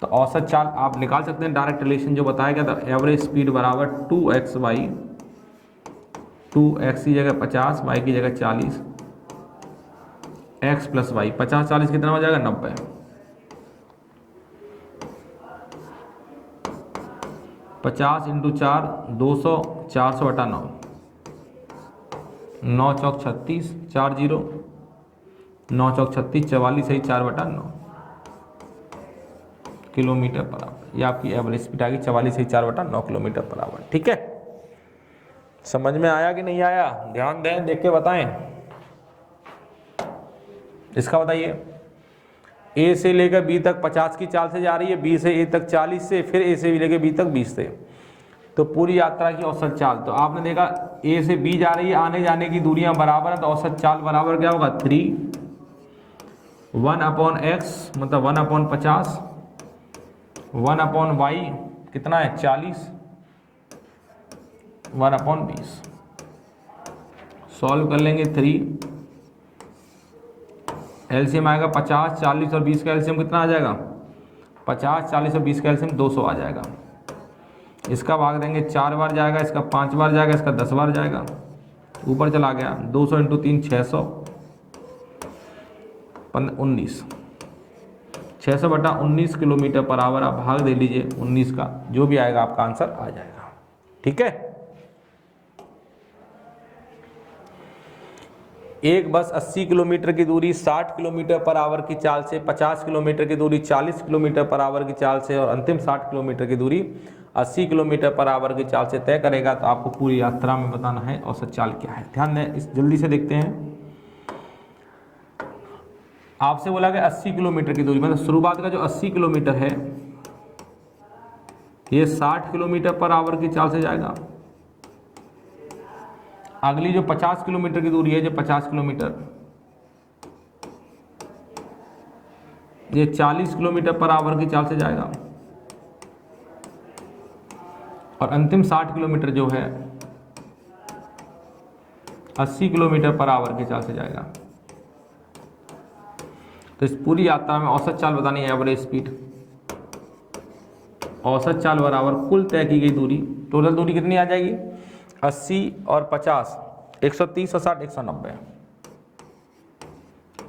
तो औसत चाल आप निकाल सकते हैं। डायरेक्ट रिलेशन जो बताया गया था, एवरेज स्पीड बराबर 2xy, 2x की जगह 50, y की जगह 40, x प्लस वाई। 50 40 कितना हो जाएगा? 90। 50 इंटू 4 200, 400 बटा 9, 9 चौक 36, 4 0, 9 चौक 36, 44 सही 4 बटा 9 किलोमीटर पर आवर। ये आपकी एवरेज स्पीड आ गई, 44 सही 4 बटा 9 किलोमीटर पर आवर। ठीक है, समझ में आया कि नहीं आया? ध्यान दें, देख के बताएं। इसका बताइए, ए से लेकर बी तक 50 की चाल से जा रही है, बी से ए तक 40 से, फिर ए से लेकर बी तक 20 से, तो पूरी यात्रा की औसत चाल। तो आपने देखा ए से बी जा रही है, आने जाने की दूरियां बराबर है, तो औसत चाल बराबर क्या होगा? 3 1/x मतलब 1/50, 1/y कितना है? 40, 1/20। सॉल्व कर लेंगे 3, एलसीएम आएगा 50, 40 और 20 का एलसीएम कितना आ जाएगा? 50, 40 और 20 का एलसीएम 200 आ जाएगा। इसका भाग देंगे 4 बार जाएगा, इसका 5 बार जाएगा, इसका 10 बार जाएगा, ऊपर चला गया। 200 इंटू 3 600, 19, 600 बटा 19 किलोमीटर पर आवर। आप भाग दे लीजिए 19 का, जो भी आएगा आपका आंसर आ जाएगा। ठीक है, एक बस 80 किलोमीटर की दूरी 60 किलोमीटर पर आवर की चाल से, 50 किलोमीटर की दूरी 40 किलोमीटर पर आवर की चाल से और अंतिम 60 किलोमीटर की दूरी 80 किलोमीटर पर आवर की चाल से तय करेगा, तो आपको पूरी यात्रा में बताना है औसत चाल क्या है। ध्यान दें, इस जल्दी से देखते हैं। आपसे बोला गया 80 किलोमीटर की दूरी, मतलब शुरुआत का जो 80 किलोमीटर है ये 60 किलोमीटर पर आवर की चाल से जाएगा। अगली जो 50 किलोमीटर की दूरी है, जो 50 किलोमीटर, ये 40 किलोमीटर पर आवर की चाल से जाएगा और अंतिम 60 किलोमीटर जो है 80 किलोमीटर पर आवर की चाल से जाएगा। तो इस पूरी यात्रा में औसत चाल बतानी है, एवरेज स्पीड। औसत चाल बराबर कुल तय की गई दूरी। टोटल दूरी कितनी आ जाएगी? 80 और 50, 130 और 60, 190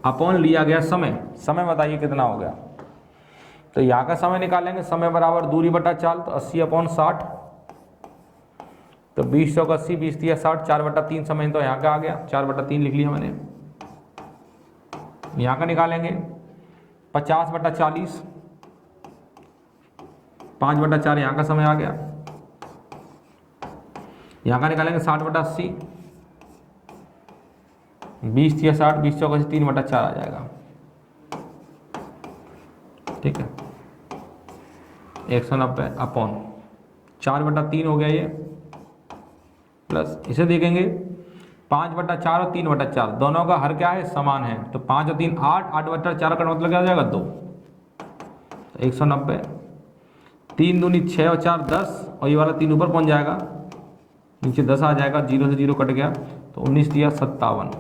अपॉन लिया गया समय। समय बताइए कितना हो गया? तो यहाँ का समय निकालेंगे, समय बराबर दूरी बटा चाल, तो 80/60, तो 20 चौक 80, 20 दिया 60, 4/3 समय, तो यहाँ का आ गया 4/3 लिख लिया मैंने। यहाँ का निकालेंगे 50/40, 5/4 यहाँ का समय आ गया। यहाँ का निकालेंगे 60/80, 20 दिया 60, 20 चौक 80, 3/4 आ जाएगा। ठीक है, 190 अपॉन 4/3 हो गया ये, प्लस इसे देखेंगे 5/4 और 3/4, दोनों का हर क्या है? समान है। तो 5 और 3 8, 8/4 का मतलब क्या हो जाएगा? 2। 190, 3 दूनी 6 और 4 10, और ये वाला 3 ऊपर पहुंच जाएगा, नीचे 10 आ जाएगा, 0 से 0 कट गया, तो 19 दिया 57,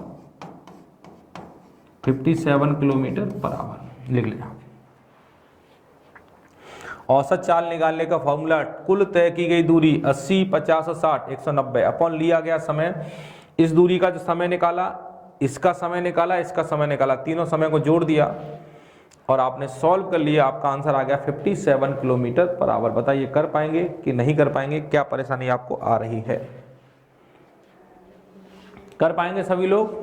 57 किलोमीटर पर आवर लिख लिया। औसत चाल निकालने का फॉर्मूला, कुल तय की गई दूरी 80, 50 और 60, 190 अपॉन लिया गया समय। इस दूरी का जो समय निकाला, इसका समय निकाला, इसका समय निकाला, तीनों समय को जोड़ दिया और आपने सॉल्व कर लिया। आपका आंसर आ गया 57 किलोमीटर पर आवर। बताइए कर पाएंगे कि नहीं कर पाएंगे? क्या परेशानी आपको आ रही है? कर पाएंगे सभी लोग?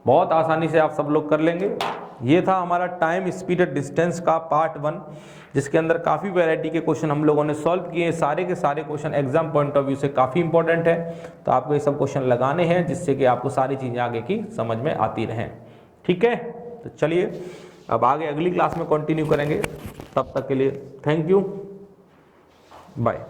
बहुत आसानी से आप सब लोग कर लेंगे। ये था हमारा टाइम, स्पीड, डिस्टेंस का पार्ट 1। जिसके अंदर काफ़ी वैरायटी के क्वेश्चन हम लोगों ने सॉल्व किए। सारे के सारे question exam point of view से काफ़ी इंपॉर्टेंट है, तो आपको ये सब क्वेश्चन लगाने हैं जिससे कि आपको सारी चीज़ें आगे की समझ में आती रहें। ठीक है, तो चलिए अब आगे अगली क्लास में कंटिन्यू करेंगे। तब तक के लिए थैंक यू, बाय।